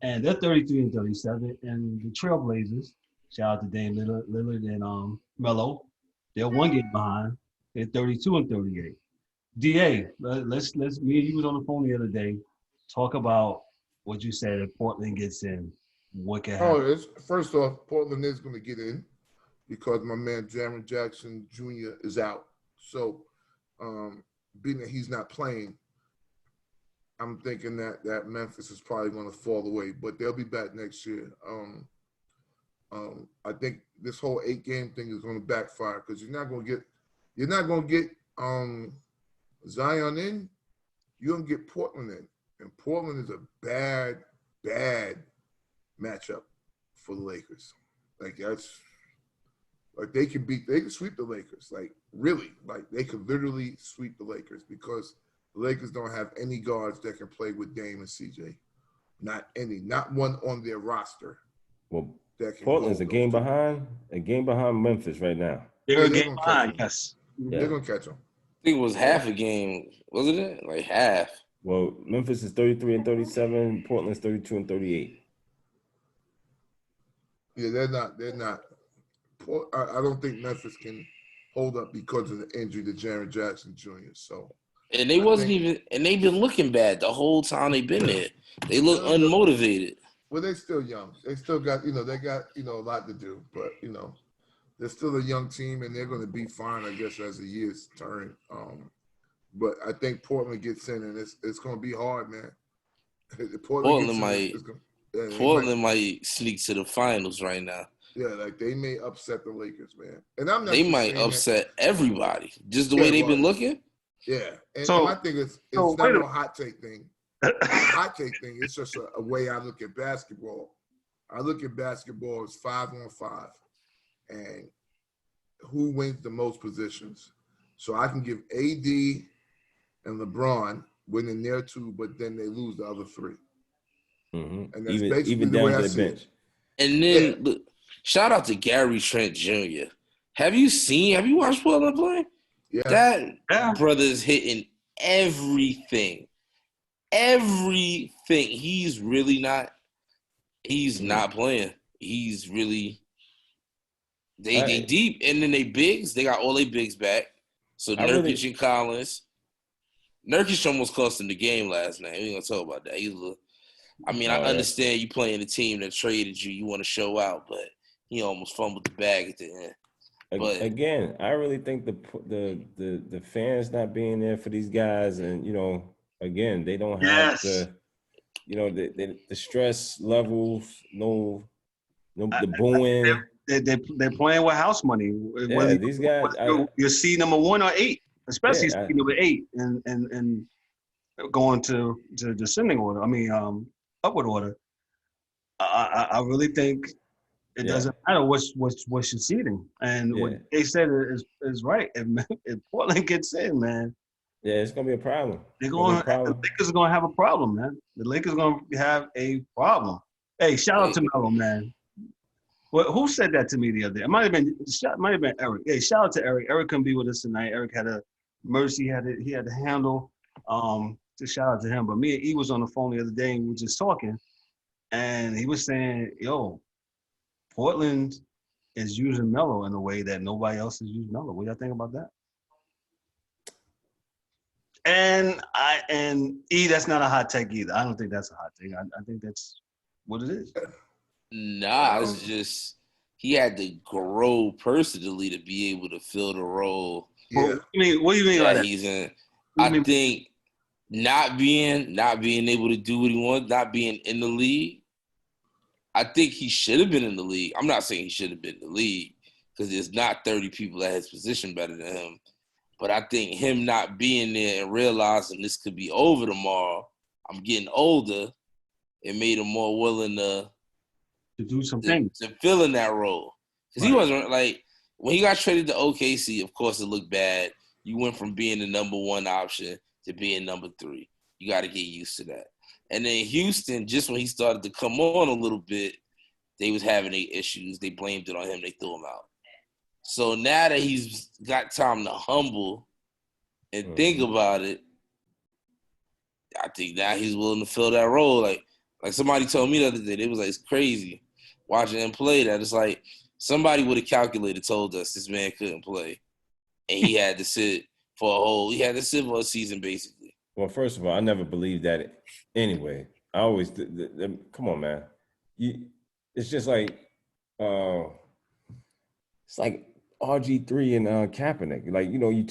they're 33-37. And the Trailblazers, shout out to Dame Lillard and Melo, they're 1 game behind. They're 32-38. DA, let's me and you was on the phone the other day. Talk about what you said if Portland gets in. What can happen? First off, Portland is going to get in because my man Jaren Jackson Jr. is out. So, being that he's not playing, I'm thinking that Memphis is probably going to fall away, but they'll be back next year. I think this whole 8-game thing is going to backfire because you're not going to get Zion in. You're going to get Portland in, and Portland is a bad matchup for the Lakers. Like they can sweep the Lakers. Like really, like they could literally sweep the Lakers because the Lakers don't have any guards that can play with Dame and CJ. Not one on their roster. Well, Portland's a game behind Memphis right now. They're a game behind, yes. Yeah. They're gonna catch them. I think it was half a game, wasn't it? Like half. Well, Memphis is 33-37. Portland's 32-38. Yeah, they're not. I don't think Memphis can hold up because of the injury to Jaren Jackson Jr. So, and they they've been looking bad the whole time they've been there. They look unmotivated. Well, they're still young. They still got, they got, a lot to do. But, they're still a young team, and they're going to be fine, I guess, as the years turn. But I think Portland gets in, and it's going to be hard, man. Portland might sneak to the finals right now. Yeah, like they may upset the Lakers, man. And I'm not. They might upset everybody, just the way they've been looking. Yeah, and I think it's not a hot take thing. Hot take thing. It's just a way I look at basketball. I look at basketball as 5-on-5, and who wins the most positions. So I can give AD and LeBron winning their 2, but then they lose the other 3. Mm-hmm. And that's basically the way I see it. And then look, shout out to Gary Trent Jr. Have you watched Portland play? Yeah. That brother's hitting everything. Everything. He's not playing. He's really they deep, and then they bigs. They got all their bigs back. So Nurkic and Collins. Nurkic almost cost him the game last night. We ain't gonna talk about that. I understand you playing a team that traded you. You want to show out, but he almost fumbled the bag at the end. But again, I really think the fans not being there for these guys, and again, they don't have the stress levels, the booing. They're playing with house money. Yeah, these guys. You're seed number 1 or 8, especially seed number 8, and going to descending order. I mean, upward order. I really think it doesn't matter what's your seeding, and what they said is right. If Portland gets in, man. Yeah, it's gonna be a problem. The Lakers are gonna have a problem, man. The Lakers are gonna have a problem. Hey, shout out to Melo, man. Well, who said that to me the other day? It might have been Eric. Hey, shout out to Eric. Eric couldn't be with us tonight. Eric had a mercy. He had to handle. To shout out to him. But me and E was on the phone the other day, and we were just talking, and he was saying, "Yo, Portland is using Melo in a way that nobody else has used Melo." What do y'all think about that? And that's not a hot take either. I don't think that's a hot take. I think that's what it is. Nah, it's just he had to grow personally to be able to fill the role. Yeah. What do you mean by that? He's in. I think not being able to do what he wants, not being in the league. I think he should have been in the league. I'm not saying he should have been in the league because there's not 30 people at his position better than him. But I think him not being there and realizing this could be over tomorrow, I'm getting older, it made him more willing to do some things. To fill in that role. Because he wasn't, like, when he got traded to OKC, of course it looked bad. You went from being the number one option to being number 3. You got to get used to that. And then Houston, just when he started to come on a little bit, they was having their issues. They blamed it on him. They threw him out. So now that he's got time to humble and think about it, I think now he's willing to fill that role. Like somebody told me the other day, they was like, it's crazy watching him play that. It's like somebody with a calculator told us this man couldn't play. And he had to sit for a season basically. Well, first of all, I never believed that anyway. I always, come on, man. It's just like, it's like RG3 and Kaepernick. Like, you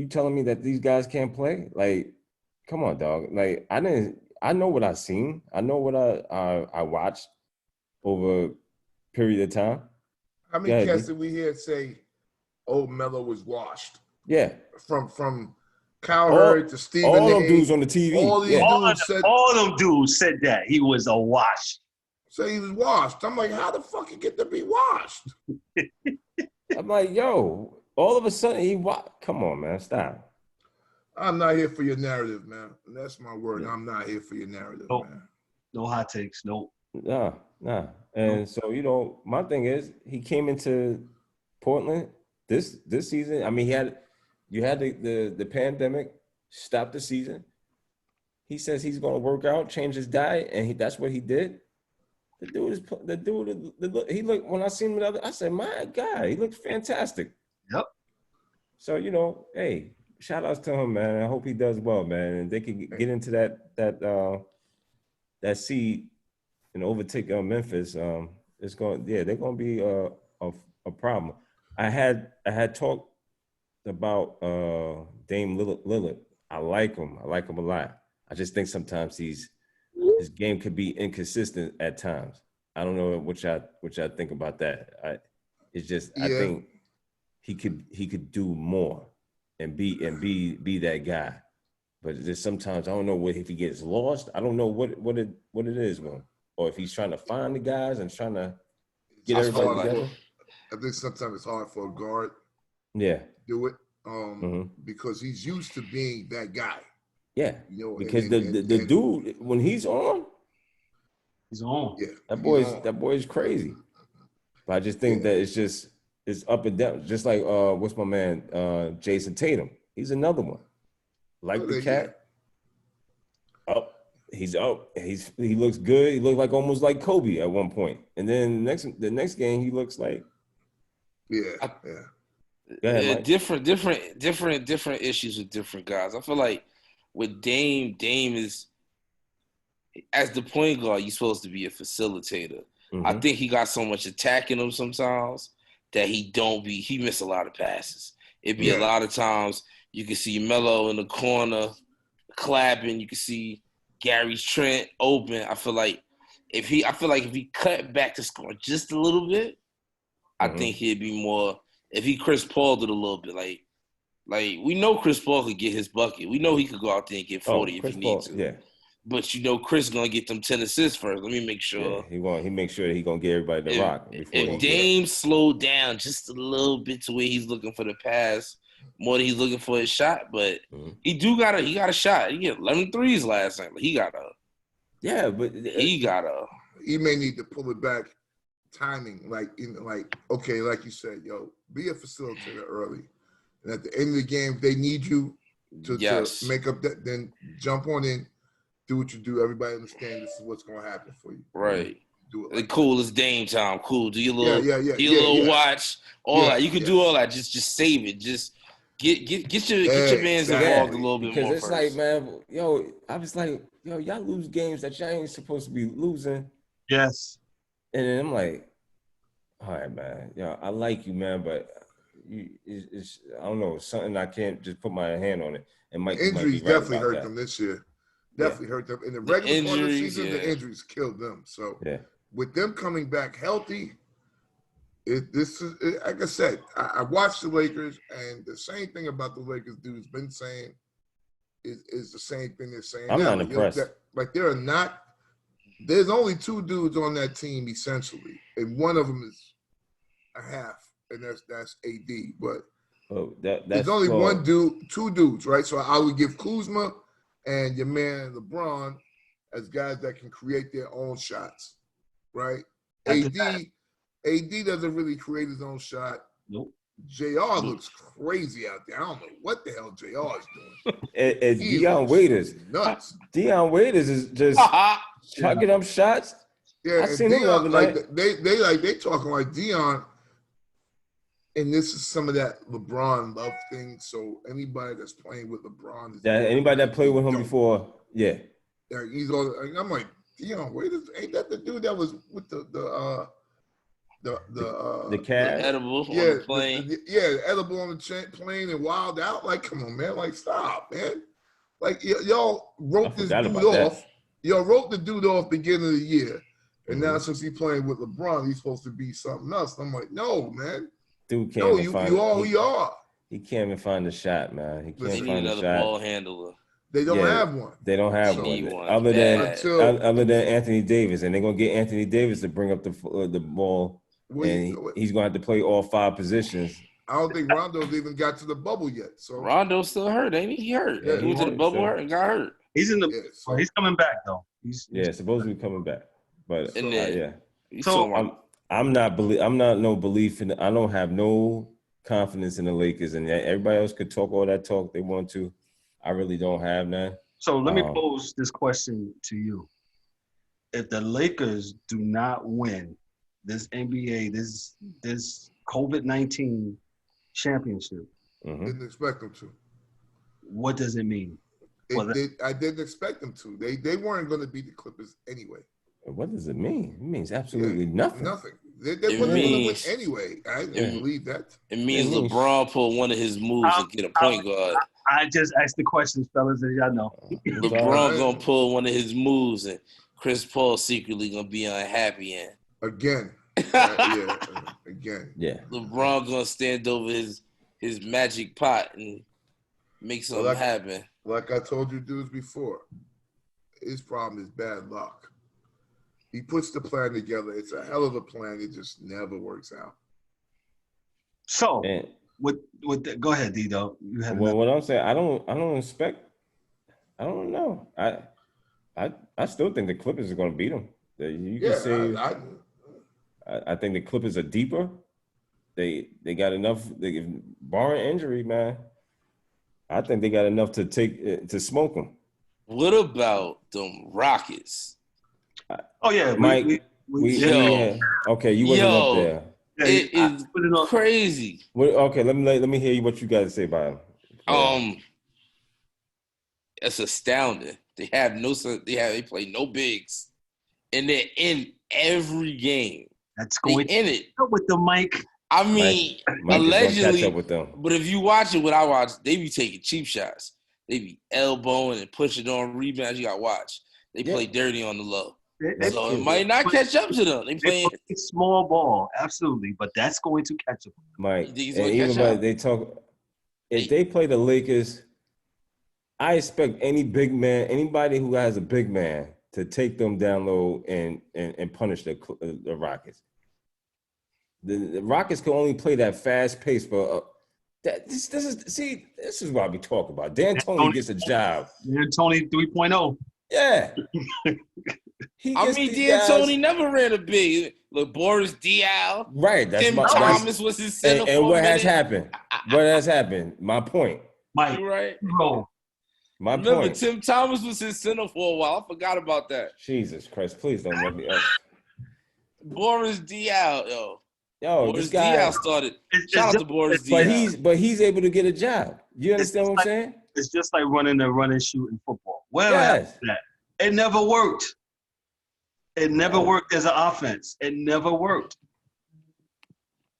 telling me that these guys can't play? Like, come on, dog. Like, I know what I've seen. I know what I watched over a period of time. How many cats did we hear say, "Oh, Melo was washed"? Yeah. From Cowherd to Stephen A. All them dudes on the TV. All them dudes said that he was a wash. So he was washed. I'm like, how the fuck he get to be washed? I'm like, yo, all of a sudden come on, man, stop. I'm not here for your narrative, man. That's my word. Yeah. I'm not here for your narrative, man. No hot takes, no. Nah. And so, my thing is, he came into Portland this season. I mean, you had the pandemic, stop the season. He says he's going to work out, change his diet, and that's what he did. The dude, he looked, when I seen him I said, my God, he looks fantastic. Yep. So, hey, shout outs to him, man. I hope he does well, man. And they can get into that seed and overtake Memphis. They're going to be a problem. I had talked about Dame Lillard. I like him a lot. I just think sometimes his game could be inconsistent at times. I don't know what y'all think about that. I think he could do more and be that guy. But just sometimes I don't know if he gets lost. I don't know what it is, man. Or if he's trying to find the guys and trying to get everybody together. I think sometimes it's hard for a guard. Yeah. Do it. Because he's used to being that guy. Yeah. Because the dude, when he's on. Yeah. That boy's crazy. But I just think that it's up and down. Just like what's my man, Jason Tatum. He's another one. Like the cat. Up. He's up. He looks good. He looked like almost like Kobe at one point. And then the next game he looks like different issues with different guys. I feel like with Dame is, as the point guard, you're supposed to be a facilitator. Mm-hmm. I think he got so much attack in him sometimes that he miss a lot of passes. It'd be a lot of times you can see Melo in the corner clapping. You can see Gary Trent open. I feel like if he cut back to score just a little bit, I think he'd be more. If he Chris Paul'd it a little bit, like we know Chris Paul could get his bucket. We know he could go out there and get 40 if he needs to. Yeah. But Chris gonna get them 10 assists first. Let me make sure. Yeah, he make sure that he gonna get everybody the rock. If Dame slowed down just a little bit to where he's looking for the pass more than he's looking for his shot, but he got a shot. He got 11 threes last night. He may need to pull it back. Timing, like you said, be a facilitator early, and at the end of the game, if they need you to make up that, then jump on in, do what you do. Everybody understand this is what's going to happen for you. Right. Do it. Cool. It's Dame time. Cool. Do your little, watch. All that. You can do all that. Just save it. Just Get your fans involved a little bit more. Because it's like, man, I was like, y'all lose games that y'all ain't supposed to be losing. Yes. And then I'm like, all right, man, I like you, man, but it's I don't know, something I can't just put my hand on it. Injuries definitely hurt them this year. Definitely hurt them. In the regular part of the season, the injuries killed them. So with them coming back healthy, like I said, I watched the Lakers, and the same thing about the Lakers dudes been saying is the same thing they're saying I'm now. not impressed. There's only two dudes on that team essentially, and one of them is a half, and that's AD. But there's only two dudes, right? So I would give Kuzma and your man LeBron as guys that can create their own shots, right? AD doesn't really create his own shot. Nope. JR looks crazy out there. I don't know what the hell JR is doing. It's Dion Waiters. Nuts. Dion Waiters is just chucking up shots. Yeah, I seen him the other night. They talking like Dion, and this is some of that LeBron love thing. So anybody that's playing with LeBron, anybody that played with him before, he's all. I'm like, Dion Waiters, ain't that the dude that was with the edible on the plane? The edible on the plane and wild out. Like, come on, man. Like, stop, man. Like, y'all wrote this dude off. Y'all wrote the dude off beginning of the year. And now since he's playing with LeBron, he's supposed to be something else. I'm like, no, man. Dude can't you are who you are. He can't even find the shot, man. He can't find the shot. Ball handler. They don't have one. They don't have one. Other than Anthony Davis. And they're going to get Anthony Davis to bring up the ball. And he's going to have to play all 5 positions. I don't think Rondo's even got to the bubble yet. So Rondo's still hurt, ain't he? He hurt. Yeah, he went to the bubble hurt and got hurt. He's in the. He's coming back though. He's supposed to be coming back. But So I'm not no belief in. I don't have no confidence in the Lakers, and everybody else could talk all that talk they want to. I really don't have none. So let me pose this question to you: if the Lakers do not win this NBA, this COVID-19 championship, didn't expect them to. What does it mean? I didn't expect them to. They weren't going to beat the Clippers anyway. What does it mean? It means absolutely nothing. Nothing. They weren't going to win anyway. I didn't believe that. It means LeBron pulled one of his moves and get a point guard. I just asked the questions, fellas, as y'all know. LeBron going to pull one of his moves, and Chris Paul secretly going to be unhappy in. Again. Again. Yeah. LeBron going to stand over his magic pot and make something happen. Like I told you dudes before, his problem is bad luck. He puts the plan together. It's a hell of a plan. It just never works out. So, go ahead, Dido. What I'm saying, I don't expect. I don't know. I still think the Clippers are going to beat them. You can say. I think the Clippers are deeper. They got enough. Barring injury, man. I think they got enough to smoke them. What about them Rockets? Mike. Okay, you wasn't up there. It is crazy. Okay, let me hear what you guys say about him. It's astounding. They play no bigs, and they're in every game. That's going in it with the mic. I mean, Mike allegedly, catch up with them. But if you watch it, what I watch, they be taking cheap shots. They be elbowing and pushing on rebounds. You got to watch. They play dirty on the low. So it might not catch up to them. They play small ball, absolutely, but that's going to catch up. Mike, and even when they talk, if they play the Lakers, I expect any big man, anybody who has a big man, to take them down low and punish the Rockets. The Rockets can only play that fast pace, but this is what we talk about. D'Antoni gets a job. D'Antoni 3.0. Yeah. D'Antoni never ran a big. Look, Boris Diaw. Right. Tim Thomas was his center. And what has happened? What has happened? My point. Mike. Right. Bro. Remember, Tim Thomas was his center for a while. I forgot about that. Jesus Christ. Please don't let me up. Boris Diaw, yo. Yo, Boris this guy Diaw started. Shout out to Boris Diaw. But he's able to get a job. You understand what I'm saying? It's just like running the run and shoot in football. Whatever happened to that? It never worked. It never worked as an offense. It never worked.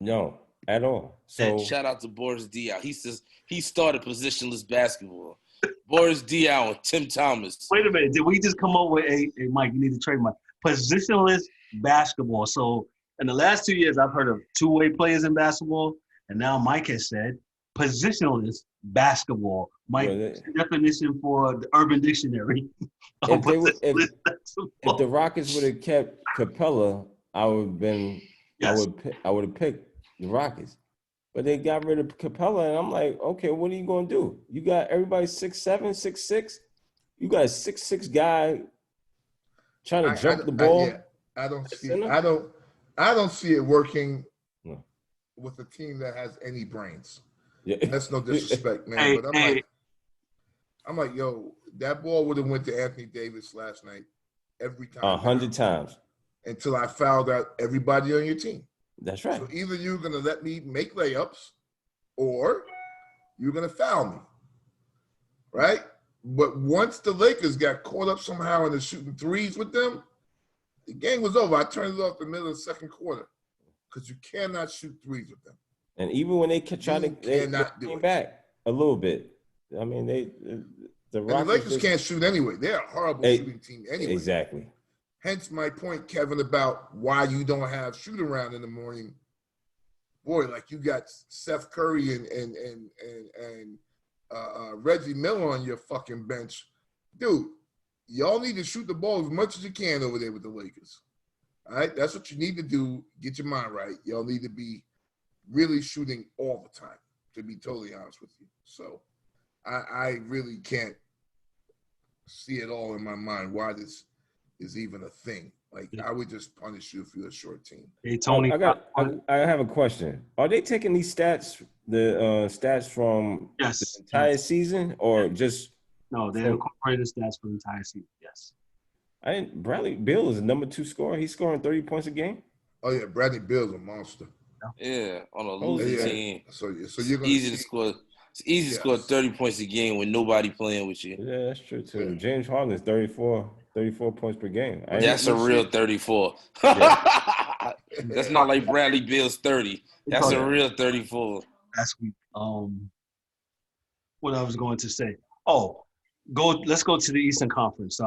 No, at all. So shout out to Boris Diaw. He started positionless basketball. Boris Diaw and Tim Thomas. Wait a minute. Did we just come up with a Mike, you need to trademark positionless basketball? So in the last 2 years, I've heard of two-way players in basketball, and now Mike has said positionless basketball. Mike, definition for the Urban Dictionary. If the Rockets would have kept Capella, I would have been. Yes. I would have picked the Rockets, but they got rid of Capella, and I'm like, okay, what are you gonna do? You got everybody 6'7", 6'6". You got a 6'6" guy trying to jump the ball. I don't see it working with a team that has any brains. Yeah. That's no disrespect, man. But I'm like, yo, that ball would have went to Anthony Davis last night every time. 100 times. Until I fouled out everybody on your team. That's right. So either you're going to let me make layups or you're going to foul me. Right? But once the Lakers got caught up somehow in the shooting threes with them, the game was over. I turned it off the middle of the second quarter because you cannot shoot threes with them. And even when they came back a little bit. I mean, the Lakers can't shoot anyway. They're a horrible shooting team anyway. Exactly. Hence my point, Kevin, about why you don't have shoot around in the morning. Boy, like you got Seth Curry and Reggie Miller on your fucking bench. Dude, y'all need to shoot the ball as much as you can over there with the Lakers. All right? That's what you need to do. Get your mind right. Y'all need to be really shooting all the time, to be totally honest with you. So I really can't see it all in my mind why this is even a thing. Like, I would just punish you if you're a short team. Hey, Tony. I have a question. Are they taking these stats, the stats from the entire season, or just? No, they incorporated stats for the entire season. Yes. Bradley Beal is the number 2 scorer. He's scoring 30 points a game. Oh yeah, Bradley Beal's a monster. Yeah, on a losing team. So you're gonna easy to score. It's easy to score 30 points a game with nobody playing with you. Yeah, that's true too. Yeah. James Harden is 34 points per game. That's a real 34. Yeah. That's not like Bradley Beal's 30. That's a real 34. Last week, what I was going to say. Let's go to the Eastern Conference.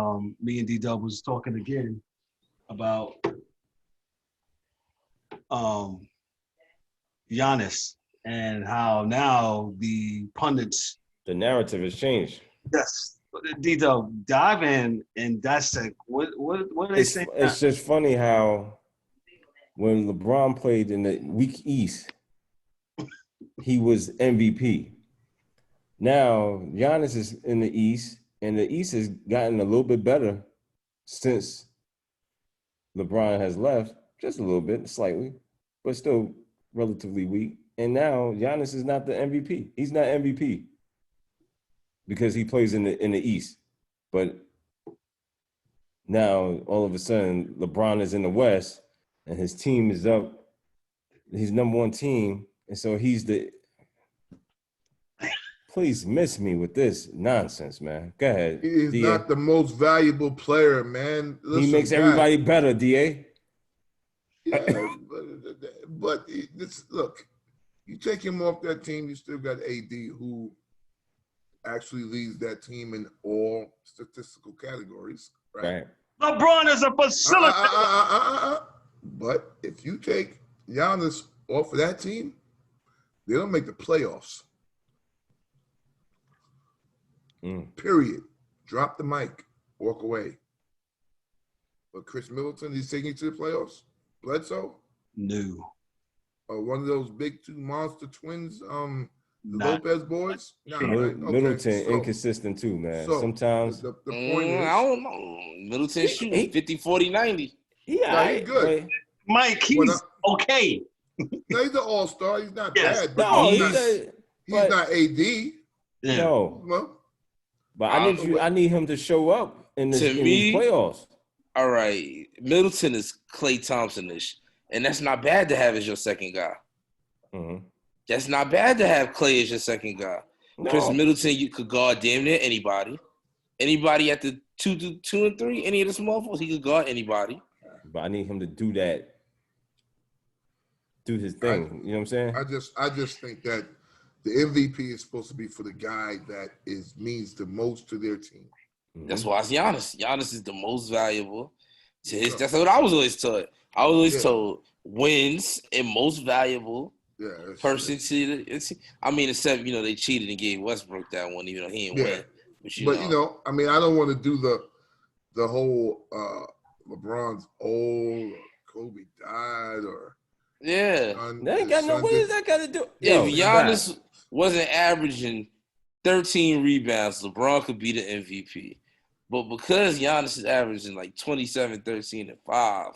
Me and D-Dub was talking again about Giannis and how now the pundits. The narrative has changed. Yes. D-Dub, dive in and dissect. What are they saying? It's just funny how when LeBron played in the weak East, he was MVP. Now Giannis is in the East, and the East has gotten a little bit better since LeBron has left, just a little bit, slightly, but still relatively weak. And now Giannis is not the MVP. He's not MVP because he plays in the East. But now all of a sudden LeBron is in the West, and his team is up. He's number 1 team, and so he's the. Please miss me with this nonsense, man. Go ahead. He is not the most valuable player, man. Listen, he makes everybody better, DA. Yeah, but look, you take him off that team, you still got AD, who actually leads that team in all statistical categories, right? LeBron is a facilitator. But if you take Giannis off of that team, they don't make the playoffs. Period. Drop the mic. Walk away. But Chris Middleton, he's taking you to the playoffs? Bledsoe? No. Or one of those big 2 monster twins, the Lopez boys? No, right? Middleton, inconsistent too, man. Sometimes. The point is, I don't know. Middleton shooting 50, 40, 90. Yeah, he's good. Mike, he's okay. No, he's an all-star. He's not bad. But no, he's not AD. Yeah. No. But I need him to show up in these playoffs. All right, Middleton is Klay Thompson-ish. And that's not bad to have as your second guy. Mm-hmm. That's not bad to have Clay as your second guy. No. Chris Middleton, you could guard damn near anybody. Anybody at the 2 and 3, any of the small forwards, he could guard anybody. But I need him to do that. Do his thing. You know what I'm saying? I just think that the MVP is supposed to be for the guy that means the most to their team. Mm-hmm. That's why it's Giannis. Giannis is the most valuable to his. That's what I was always taught. I was always told wins and most valuable person to the. I mean, except they cheated and gave Westbrook that one, even though he didn't win. But I mean, I don't want to do the whole LeBron's old, Kobe died, or they ain't got no. What does that got to do? If Giannis wasn't averaging 13 rebounds, LeBron could be the MVP. But because Giannis is averaging like 27, 13, and 5,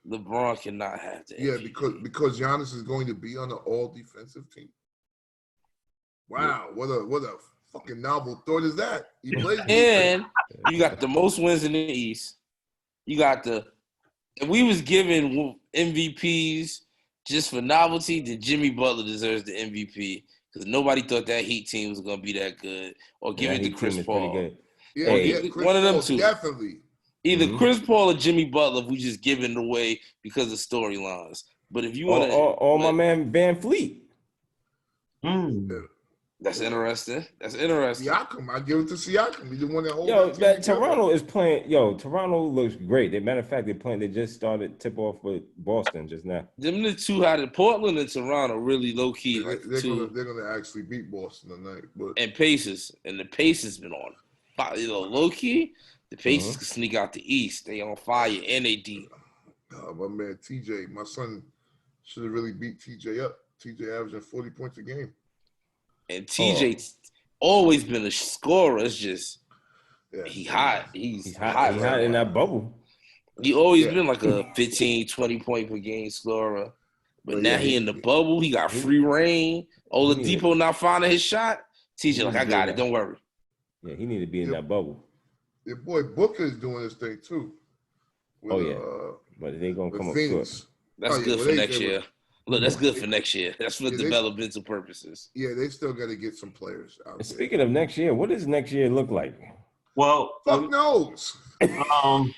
LeBron cannot have that. Yeah, because Giannis is going to be on an all-defensive team. Wow, what a fucking novel thought is that? And you got the most wins in the East. You got if we was given MVPs just for novelty, then Jimmy Butler deserves the MVP because nobody thought that Heat team was going to be that good. Or give it to Chris Paul. Yeah, Chris one of them Paul, two. Definitely. Either Chris Paul or Jimmy Butler, if we just give it away because of storylines. But if you want to, or my man Van Fleet. That's interesting. Siakam, I give it to Siakam. He's the one that holds. Toronto is playing. Toronto looks great. Matter of fact, they just started tip off with Boston just now. Them the two had Portland and Toronto really low key. They're gonna actually beat Boston tonight, and Pacers the Pacers been on. Low key, the Pacers can sneak out the East. They on fire and they deep. My man TJ, my son should have really beat TJ up. TJ averaging 40 points a game. And TJ's always been a scorer. It's just he hot. He's hot. He's hot in that bubble. He always been like a 15, 20 point per game scorer. But now he in the bubble. He got free reign. Oladipo not finding his shot. TJ I got it. Don't worry. Yeah, he need to be in that bubble. Your boy Booker is doing this thing too. But they gonna come Phoenix. up short. That's good for next year. Look, that's good for next year. That's for developmental purposes. Yeah, they still got to get some players out there. Speaking of next year, what does next year look like? Well, fuck knows. I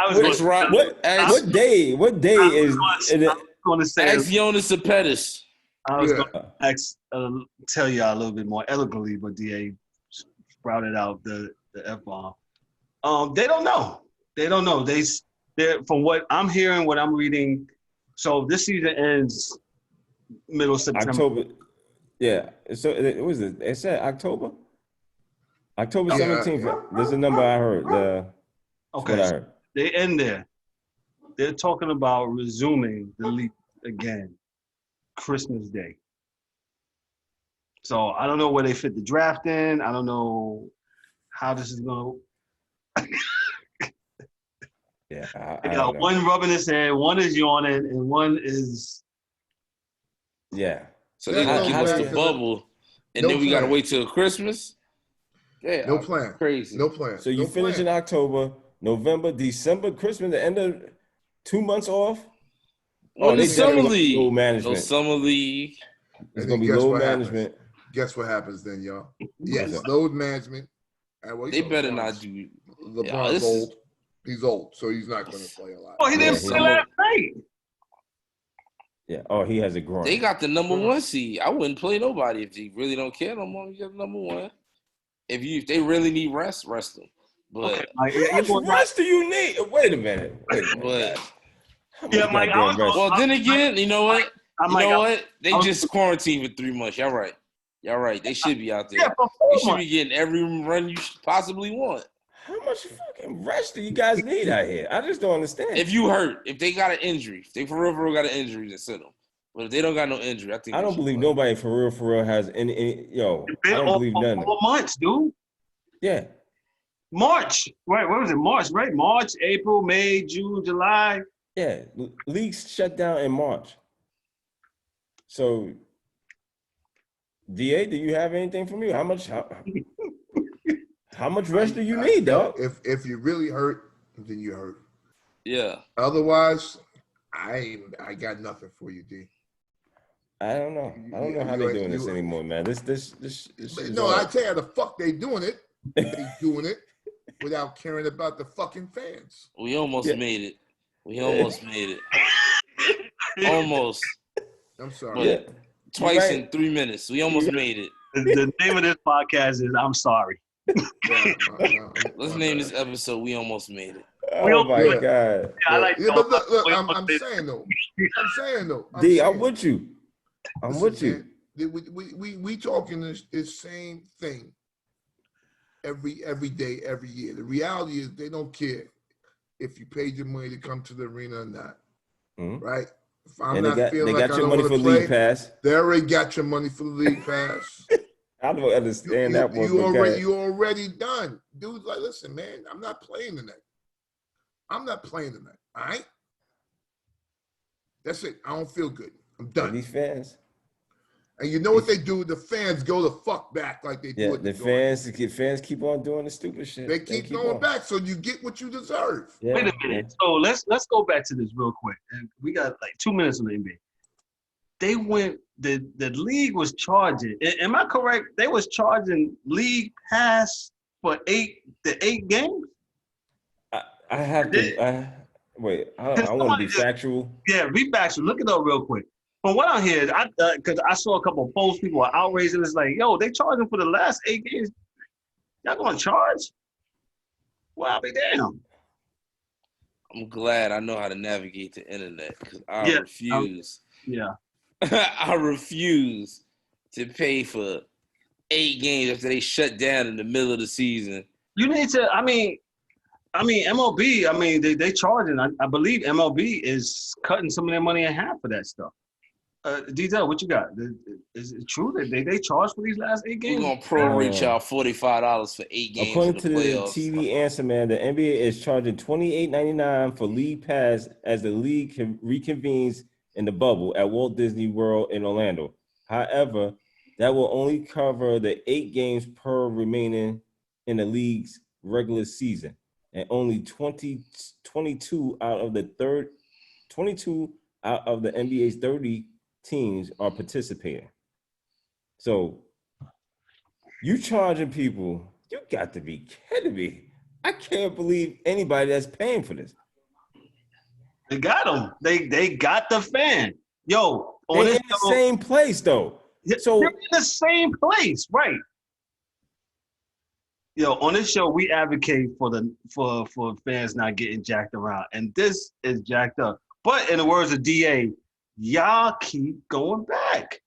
was what day is going to say? Ask Jonas Pettis. I was going to tell y'all a little bit more eloquently, but DA sprouted out the F-bomb. They don't know. They're from what I'm hearing, what I'm reading. So this season ends middle of September. October. Yeah. So what was it? It said October. October 17th. There's a number I heard. Okay. I heard. They end there. They're talking about resuming the league again, Christmas Day. So I don't know where they fit the draft in. I don't know how this is going to. Yeah, I got one rubbing his head, one is yawning, and one is. Yeah. So they're going to give us the bubble, and then we got to wait till Christmas? Yeah. No plan. Crazy. No plan. So you finish in October, November, December, Christmas, the end of 2 months off? The summer league. Low management. No summer league. It's going to be low management. Guess what happens then, y'all? Yes, load management. They better not do. LeBron's old. He's old, so he's not going to play a lot. Oh, he didn't play last night. Yeah. Oh, he has a groin. They got the number 1 seed. I wouldn't play nobody if they really don't care no more. You got the number 1. If they really need rest them. But how much rest do you need? Wait a minute. But Mike. Well, then again, you know what? They just quarantined for 3 months. Y'all right. They should be out there. You should be getting every run you possibly want. How much fucking rest do you guys need out here? I just don't understand. If you hurt, if they got an injury, if they for real got an injury, then sit them. But if they don't got no injury, I don't believe nobody for real has any. I don't believe none. 4 months, dude. Yeah. March. Right. What was it? March, right? March, April, May, June, July. Yeah. Leagues shut down in March. So, DA, do you have anything for me? How much rest do you need, dog? If you really hurt, then you hurt. Yeah. Otherwise, I got nothing for you, D. I don't know. I don't know how they're doing this anymore, man. This shit no, is I tell you how the fuck they doing it. They doing it without caring about the fucking fans. We almost made it. We almost made it. Almost. I'm sorry. Twice in 3 minutes. We almost made it. The name of this podcast is I'm Sorry. Let's name this episode We Almost Made It. Oh my God. Yeah, I like but look, I'm saying though. D, I'm with you. I'm with you. We talking this same thing every day, every year. The reality is they don't care if you paid your money to come to the arena or not. Mm-hmm. Right? If I'm not feeling like I don't want to play, league pass. They already got your money for the league pass. I don't understand that one. You already done. Dude's like, listen, man, I'm not playing tonight. All right? That's it. I don't feel good. I'm done. These fans. And you know what they do? The fans go the fuck back like they do. The fans keep on doing the stupid shit. They keep going back, so you get what you deserve. Yeah. Wait a minute. So let's go back to this real quick. And we got like 2 minutes on the NBA. They went. The league was charging. Am I correct? They was charging league pass for 8 games. I have to. Wait. I want to be factual. Yeah, be factual. Look it up real quick. From what I hear, because I saw a couple of posts, people were outraged, and it's like, yo, they charging for the last 8 games. Y'all gonna charge? Well, I'll be damned. I'm glad I know how to navigate the internet because I refuse. I refuse to pay for 8 games after they shut down in the middle of the season. You need to. I mean, MLB. I mean, they charging. I believe MLB is cutting some of their money in half for that stuff. Detail, what you got? Is it true that they charge for these last 8 games? We're gonna prorate y'all $45 for 8 games. According to the TV answer, man, the NBA is charging $28.99 for league pass as the league reconvenes in the bubble at Walt Disney World in Orlando. However, that will only cover the 8 games per remaining in the league's regular season, and only 22 out of the NBA's 30 teams are participating. So you charging people, you got to be kidding me. I can't believe anybody that's paying for this. They got them. They got the fan. Yo, they're in the same place though. So they're in the same place, right? Yo, on this show, we advocate for fans not getting jacked around, and this is jacked up. But in the words of DA, y'all keep going back.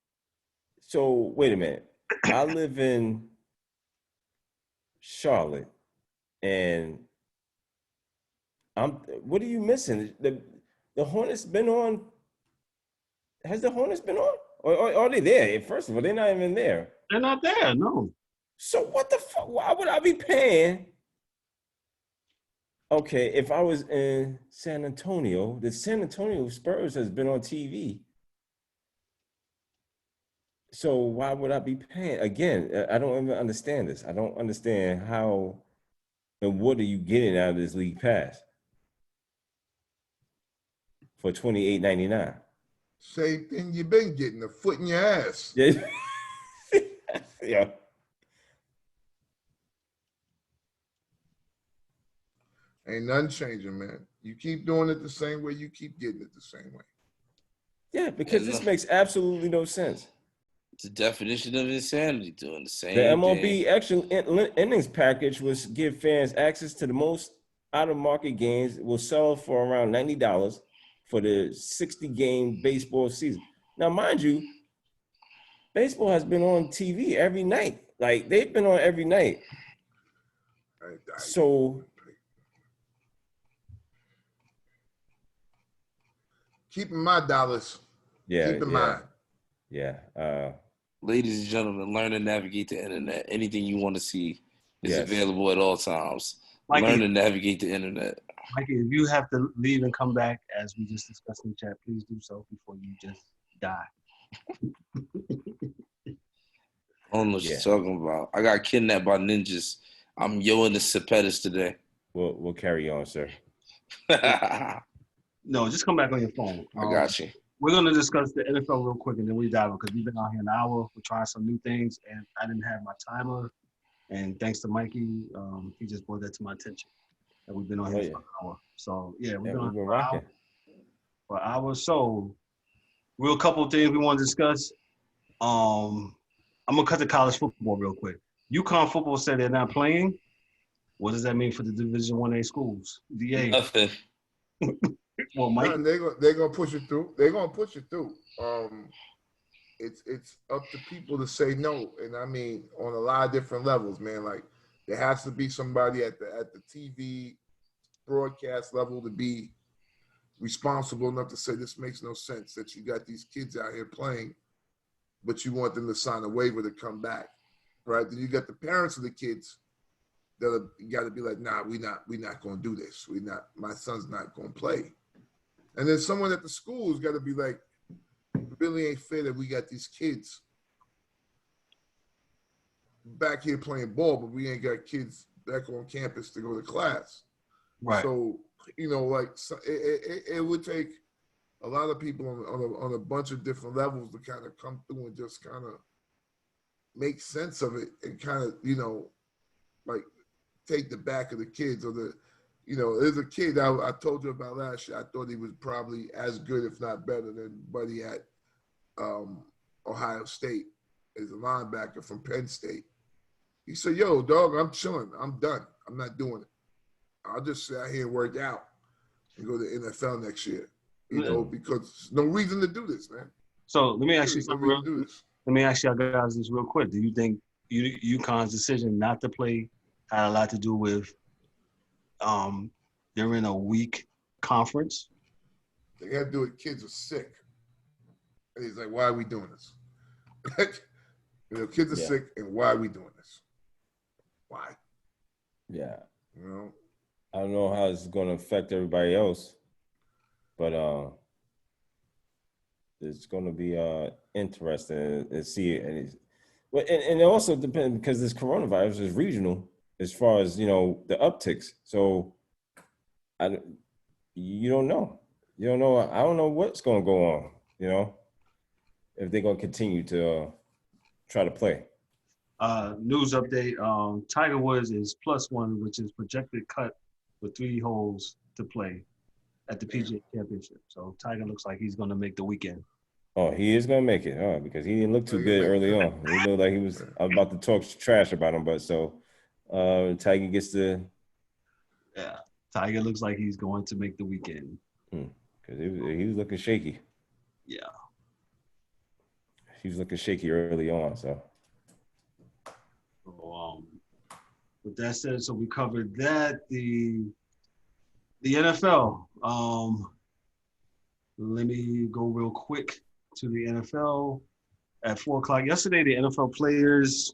So wait a minute. I live in Charlotte, and what are you missing? The Hornets been on. Has the Hornets been on? Or are they there? First of all, they're not even there. They're not there, no. So what the fuck? Why would I be paying? Okay, if I was in San Antonio, the San Antonio Spurs has been on TV. So why would I be paying? Again, I don't even understand this. I don't understand how and what are you getting out of this league pass for $28.99? Same thing you've been getting, a foot in your ass. Yeah. Ain't nothing changing, man. You keep doing it the same way, you keep getting it the same way. Yeah, because this makes absolutely no sense. It's the definition of insanity, doing the same The MLB thing. actual innings package was give fans access to the most out-of-market games. Will sell for around $90 for the 60-game baseball season. Now, mind you, baseball has been on TV every night. Like, they've been on every night. So keeping my dollars. Yeah. Keep in mind. Yeah. Ladies and gentlemen, learn to navigate the internet. Anything you want to see is available at all times. Mikey, learn to navigate the internet. Mikey, if you have to leave and come back, as we just discussed in the chat, please do so before you just die. I don't know what you're talking about. I got kidnapped by ninjas. I'm yoing the Cepetis today. We'll carry on, sir. No, just come back on your phone. I got you. We're going to discuss the NFL real quick, and then we dive in because we've been out here an hour. We're trying some new things, and I didn't have my timer. And thanks to Mikey, he just brought that to my attention. And we've been on here for an hour. So, yeah, we've been on here for an hour. So, real couple of things we want to discuss. I'm going to cut to college football real quick. UConn football said they're not playing. What does that mean for the Division 1A schools? DA. Nothing. Well, Mike, they're gonna push it through. They're gonna push it through. It's up to people to say no, and I mean on a lot of different levels, man. Like there has to be somebody at the TV broadcast level to be responsible enough to say this makes no sense that you got these kids out here playing, but you want them to sign a waiver to come back, right? Then you got the parents of the kids that got to be like, nah, we not gonna do this. My son's not gonna play. And then someone at the school's got to be like, it really ain't fair that we got these kids back here playing ball, but we ain't got kids back on campus to go to class. Right. So, it would take a lot of people on a bunch of different levels to kind of come through and just kind of make sense of it and kind of, like take the back of the kids or there's a kid I told you about last year. I thought he was probably as good, if not better, than Buddy at Ohio State as a linebacker from Penn State. He said, yo, dog, I'm chilling. I'm done. I'm not doing it. I'll just sit out here and work out and go to the NFL next year, because there's no reason to do this, man. So let me ask you something. Let me ask y'all guys this real quick. Do you think UConn's decision not to play had a lot to do with they're in a weak conference? They got to do it. Kids are sick. And he's like, why are we doing this? Kids are sick, and why are we doing this? Why? Yeah. I don't know how it's going to affect everybody else, but it's going to be interesting to see it. And it also depends because this coronavirus is regional as far as, the upticks. So you don't know. You don't know. I don't know what's going to go on, if they're going to continue to try to play. News update. Tiger Woods is +1, which is projected cut with 3 holes to play at the PGA Championship. So Tiger looks like he's going to make the weekend. Oh, he is going to make it, because he didn't look too good early on. He looked like he was about to talk trash about him, but so Tiger gets to. Yeah, Tiger looks like he's going to make the weekend. Because he was looking shaky. Yeah. He was looking shaky early on, so. With that said, so we covered that. The NFL. Let me go real quick to the NFL. At 4:00 yesterday, the NFL players,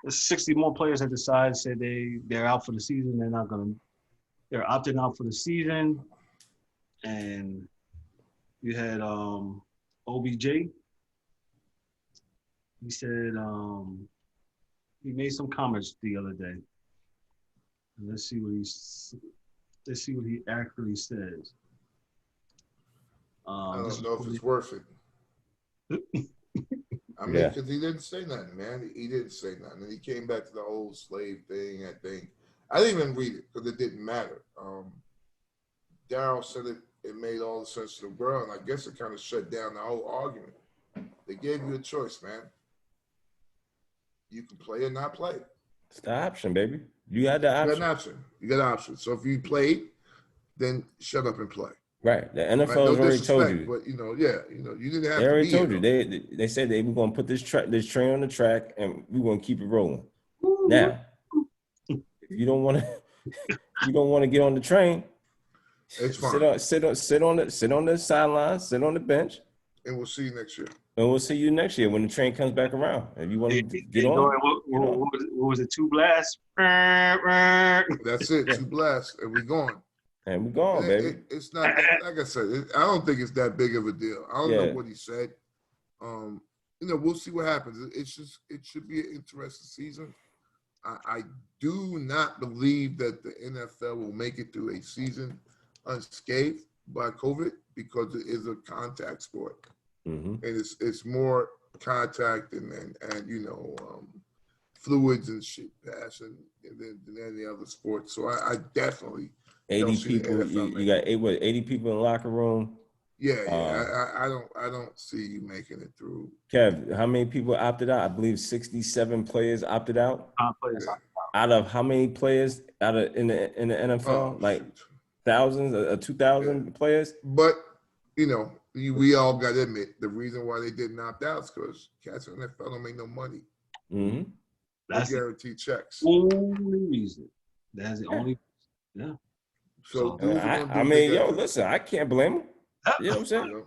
60 more players had decided, said they're out for the season. They're opting out for the season. And you had OBJ. He said he made some comments the other day. Let's see what he actually says. I don't know if it's worth it. I mean, because he didn't say nothing, man. He didn't say nothing. And he came back to the whole slave thing, I think. I didn't even read it because it didn't matter. Darryl said it made all the sense in the world, and I guess it kind of shut down the whole argument. They gave you a choice, man. You can play or not play. It's the option, baby. You had the option. You got an option. So if you played, then shut up and play. Right. The NFL has already told you. But you didn't have to. They already told you. They said they were going to put this train on the track, and we're going to keep it rolling. Now, if you don't want to get on the train, it's fine. Sit on the sidelines, sit on the bench, and we'll see you next year. And we'll see you next year when the train comes back around. If you want to get on. What was it? 2 blasts? That's it. 2 blasts, and we're going. And we're gone, baby. It's not, like I said, I don't think it's that big of a deal. I don't know what he said. We'll see what happens. It should be an interesting season. I do not believe that the NFL will make it through a season unscathed by COVID because it is a contact sport, and it's more contact and fluids and shit passing than any other sport. So I definitely 80 people. You got 80 people in the locker room. Yeah. I don't see you making it through. Kev, how many people opted out? I believe 67 players opted out. Out of how many players in the NFL? Thousands or 2,000 players. But we all got to admit the reason why they didn't opt out is because cats in the NFL don't make no money. That's guaranteed checks. Only reason. That's the only. Yeah. So listen, I can't blame them. You know what I'm saying?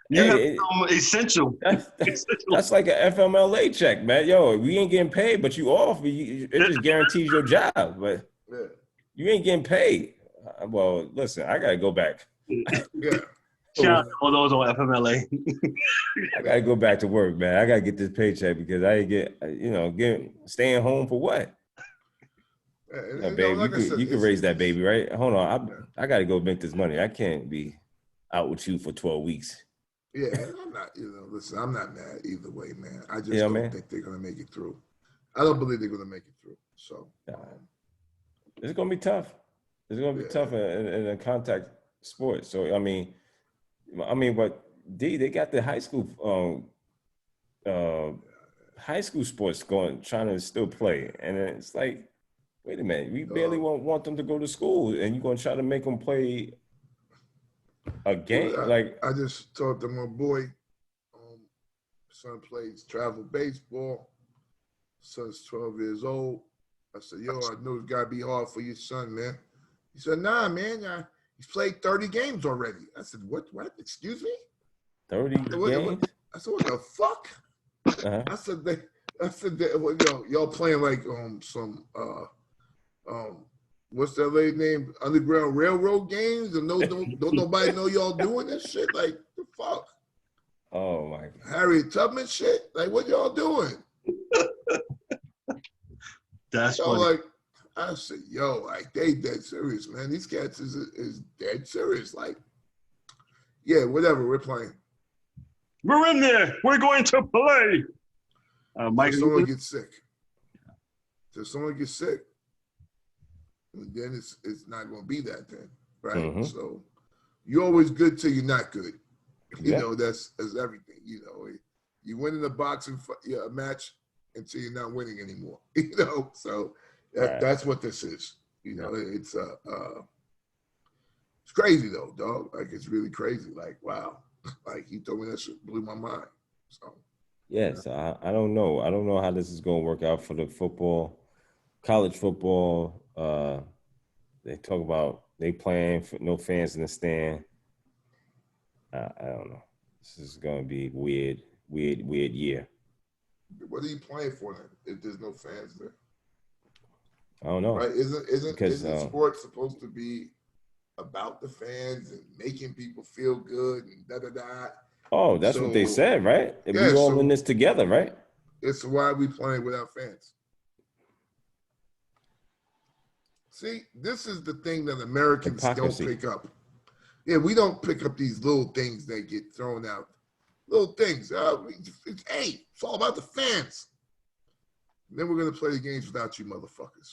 You have become essential. That's like an FMLA check, man. Yo, we ain't getting paid, but you off. It just guarantees your job, but you ain't getting paid. Well, listen, I gotta go back. Shout out to all those on FMLA. I gotta go back to work, man. I gotta get this paycheck because I staying home for what? Baby, you can raise that baby, right? Hold on, I gotta go make this money. I can't be out with you for 12 weeks. Yeah, I'm not. Listen, I'm not mad either way, man. I just don't think they're gonna make it through. I don't believe they're gonna make it through. So it's gonna be tough. It's gonna be tough in a contact sport. So I mean, but they got the high school sports trying to still play, and it's like, wait a minute, we barely want them to go to school, and you're gonna try to make them play a game? I just talked to my boy. Son plays travel baseball. Son's 12 years old. I said, yo, I know it's gotta be hard for your son, man. He said, nah, man, he's played 30 games already. I said, what? Excuse me? 30 games? I said, what the fuck? I said, y'all playing like some what's that lady name? Underground Railroad games, and don't nobody know y'all doing this shit? Like, the fuck? Oh my God. Harriet Tubman shit? Like, what y'all doing? That's so funny. Like, I said, yo, like, they dead serious, man. These cats is dead serious. Like, yeah, whatever, we're playing. We're in there. We're going to play. Mike, someone gets sick. So someone gets sick, then it's not going to be that then, right? So you're always good till you're not good. You know, that's everything. You know, you win in a boxing match until you're not winning anymore. You know, so that's what this is. You know, it's crazy though, dog. Like, it's really crazy. Like, wow. Like, he told me that shit blew my mind. So yes, I don't know. I don't know how this is going to work out for the college football. They talk about they playing for no fans in the stand. I don't know. This is going to be weird year. What are you playing for then if there's no fans there? I don't know. Right? Isn't sports supposed to be about the fans and making people feel good and da-da-da? Oh, that's what they said, right? We all in this together, right? It's why we playing without fans. See, this is the thing that Americans don't pick up. Yeah, we don't pick up these little things that get thrown out. Little things. It's all about the fans. And then we're going to play the games without you motherfuckers.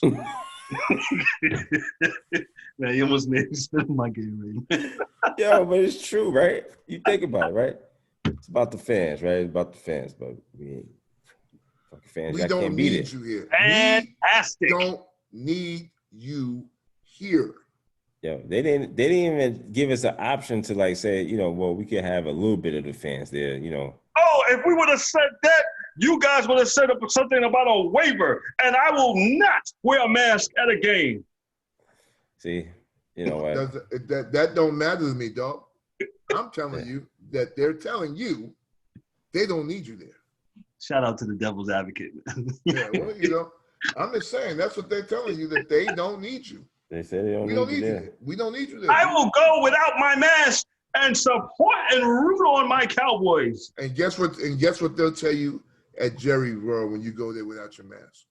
Man, you almost made my game right. Yo, but it's true, right? You think about it, right? It's about the fans, right? It's about the fans, but we ain't fucking fans. We don't need you here. Fantastic. We don't need you here. Yo, they didn't even give us an option to like say, well, we could have a little bit of the fans there, Oh, if we would have said that, you guys would have set up something about a waiver, and I will not wear a mask at a game. See, you know what? That don't matter to me, dog. I'm telling you that they're telling you they don't need you there. Shout out to the devil's advocate. Yeah, well, I'm just saying that's what they're telling you, that they don't need you. They say they don't need you there. We don't need you there. I will go without my mask and support and root on my Cowboys. And guess what they'll tell you at Jerry World when you go there without your mask?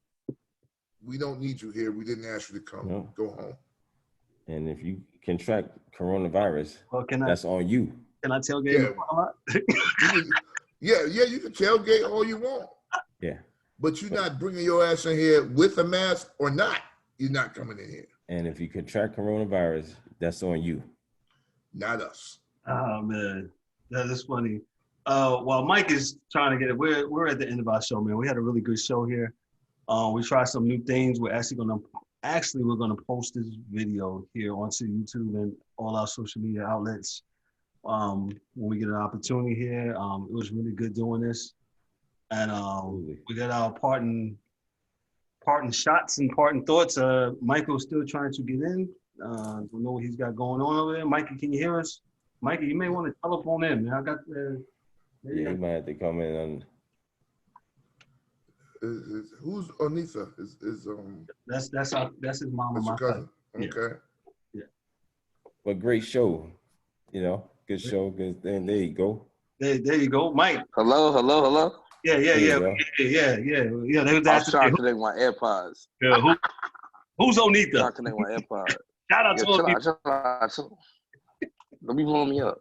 We don't need you here. We didn't ask you to come. No. Go home. And if you contract coronavirus, that's on you. Can I tailgate? Yeah, you can tailgate all you want. Yeah. But you're not bringing your ass in here with a mask or not. You're not coming in here. And if you contract coronavirus, that's on you. Not us. Oh man, that is funny. While Mike is trying to get it, we're at the end of our show, man. We had a really good show here. We tried some new things. We're gonna post this video here onto YouTube and all our social media outlets when we get an opportunity here. It was really good doing this, and we got our parting shots and parting thoughts. Michael's still trying to get in. Don't know what he's got going on over there. Mikey, can you hear us? Mikey, you may want to telephone in, man. I got the. Yeah, he might have to come in on. Who's Onitha? That's his mom and my cousin. Okay. Yeah. But great show, good show. Good thing. There you go. There you go, Mike. Hello. Yeah. I was trying to connect my AirPods. Yeah, who's Onitha? Trying to connect my AirPods. Shout out to Onitha. Don't be blowing me up.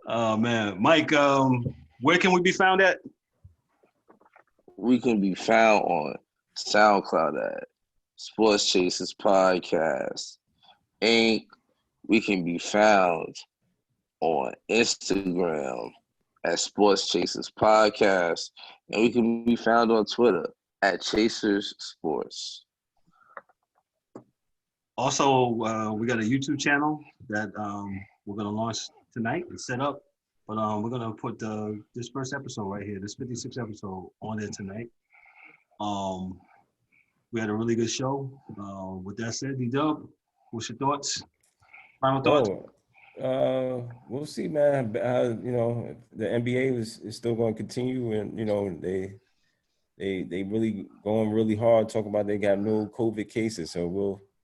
Oh man, Mike, where can we be found at? We can be found on SoundCloud at Sports Chasers Podcast Inc. We can be found on Instagram at Sports Chasers Podcast, and we can be found on Twitter at Chasers Sports. Also, we got a YouTube channel that we're gonna launch tonight and set up, but we're gonna put this first episode right here, this 56th episode, on there tonight. We had a really good show. With that said, D-Dub, what's your thoughts? Final thoughts? We'll see, man. The NBA is still going to continue, and they really going really hard, talking about they got no COVID cases. So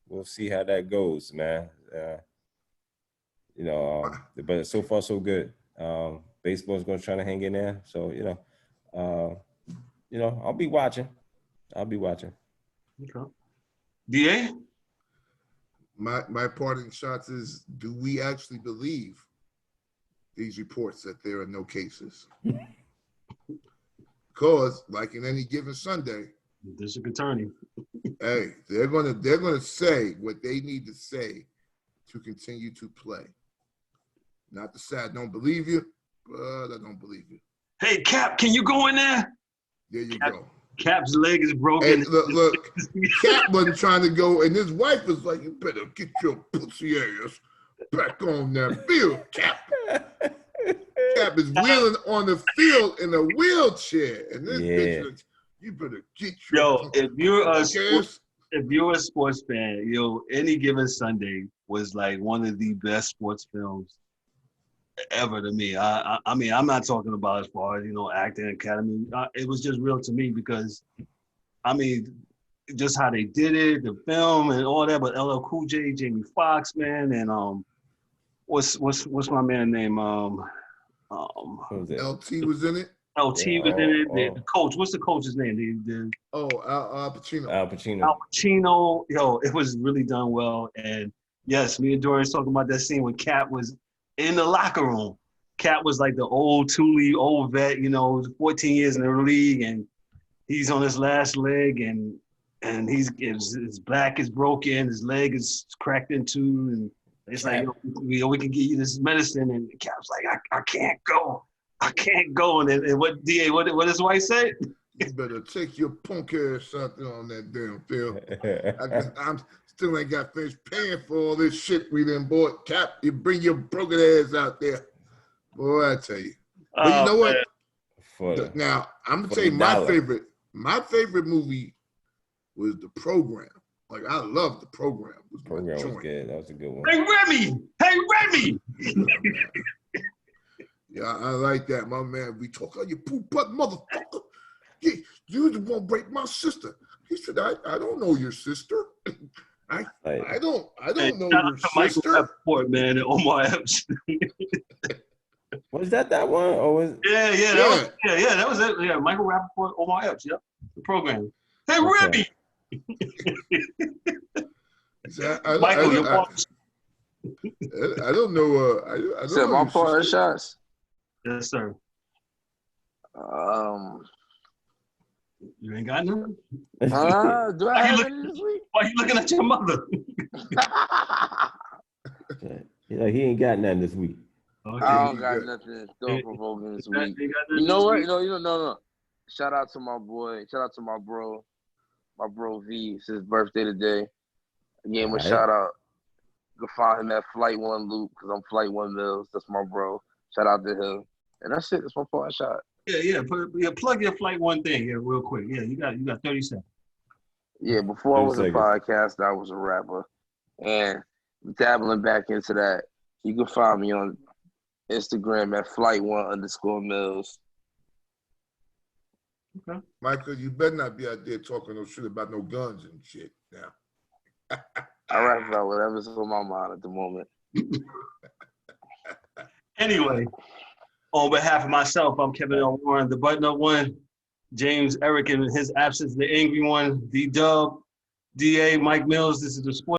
we'll see how that goes, man. But so far so good. Baseball's going to try to hang in there. So I'll be watching. Okay. DA? My parting shots is: do we actually believe these reports that there are no cases? Because, like in any given Sunday, district attorney. Hey, they're gonna say what they need to say to continue to play. Not to say I don't believe you, but I don't believe you. Hey, Cap, can you go in there? There you go. Cap's leg is broken. Hey, look, Cap wasn't trying to go, and his wife was like, "You better get your pussy ass back on that field, Cap." Cap is wheeling on the field in a wheelchair, and this bitch looks, "You better get your." If you're a sports fan, Any Given Sunday was like one of the best sports films ever to me. I mean, I'm not talking about as far as, acting, academy. It was just real to me because, just how they did it, the film and all that, but LL Cool J, Jamie Foxx, man, and what's my man name? LT was in it. LT was in it. The coach, what's the coach's name? Al Pacino. Al Pacino. Al Pacino. It was really done well. And yes, me and Dorian's talking about that scene when Cap was in the locker room. Cap was like the old vet, 14 years in the league, and he's on his last leg, and his back is broken, his leg is cracked in two, and it's like, we can give you this medicine, and Cap's like, I can't go, and what his wife said? You better take your punk ass out there on that damn field. I'm still ain't got finished paying for all this shit we done bought. Cap, you bring your broken ass out there. Boy, I tell you. But you know what? Now, I'm going to tell you my favorite movie was The Program. Like, I love The Program. The Program was good. That was a good one. Hey, Remy! Yeah, I like that, my man. We talk on your poop butt motherfucker. You won't break my sister. He said, I don't know your sister. I don't know your sister. Michael Rappaport, man, and Omar Epps. Was that one? Or was that was it. Yeah, Michael Rappaport, Omar Epps. Yep, The Program. Hey, Remy, Michael, your part. I don't know. I don't know my part shots. Yes, sir. You ain't got none? Do I have any this week? Why are you looking at your mother? He ain't got nothing this week. Okay. I don't got nothing thought-provoking this week. You know what? No. Shout out to my boy. Shout out to my bro V. It's his birthday today. I gave him a shout out. You can find him at Flight 1 Loop because I'm Flight 1 Mills. That's my bro. Shout out to him. And that's it. That's my part shot. Yeah. Plug your Flight 1 thing real quick. Yeah, you got 30 seconds. Yeah, before I was a podcaster, I was a rapper. And dabbling back into that, you can find me on Instagram at Flight1_Mills. Okay. Michael, you better not be out there talking no shit about no guns and shit now. I rap about whatever's on my mind at the moment. Anyway, on behalf of myself, I'm Kevin L. Warren, the button-up one. James Eric in his absence, the angry one. D-Dub, DA, Mike Mills. This is the Sports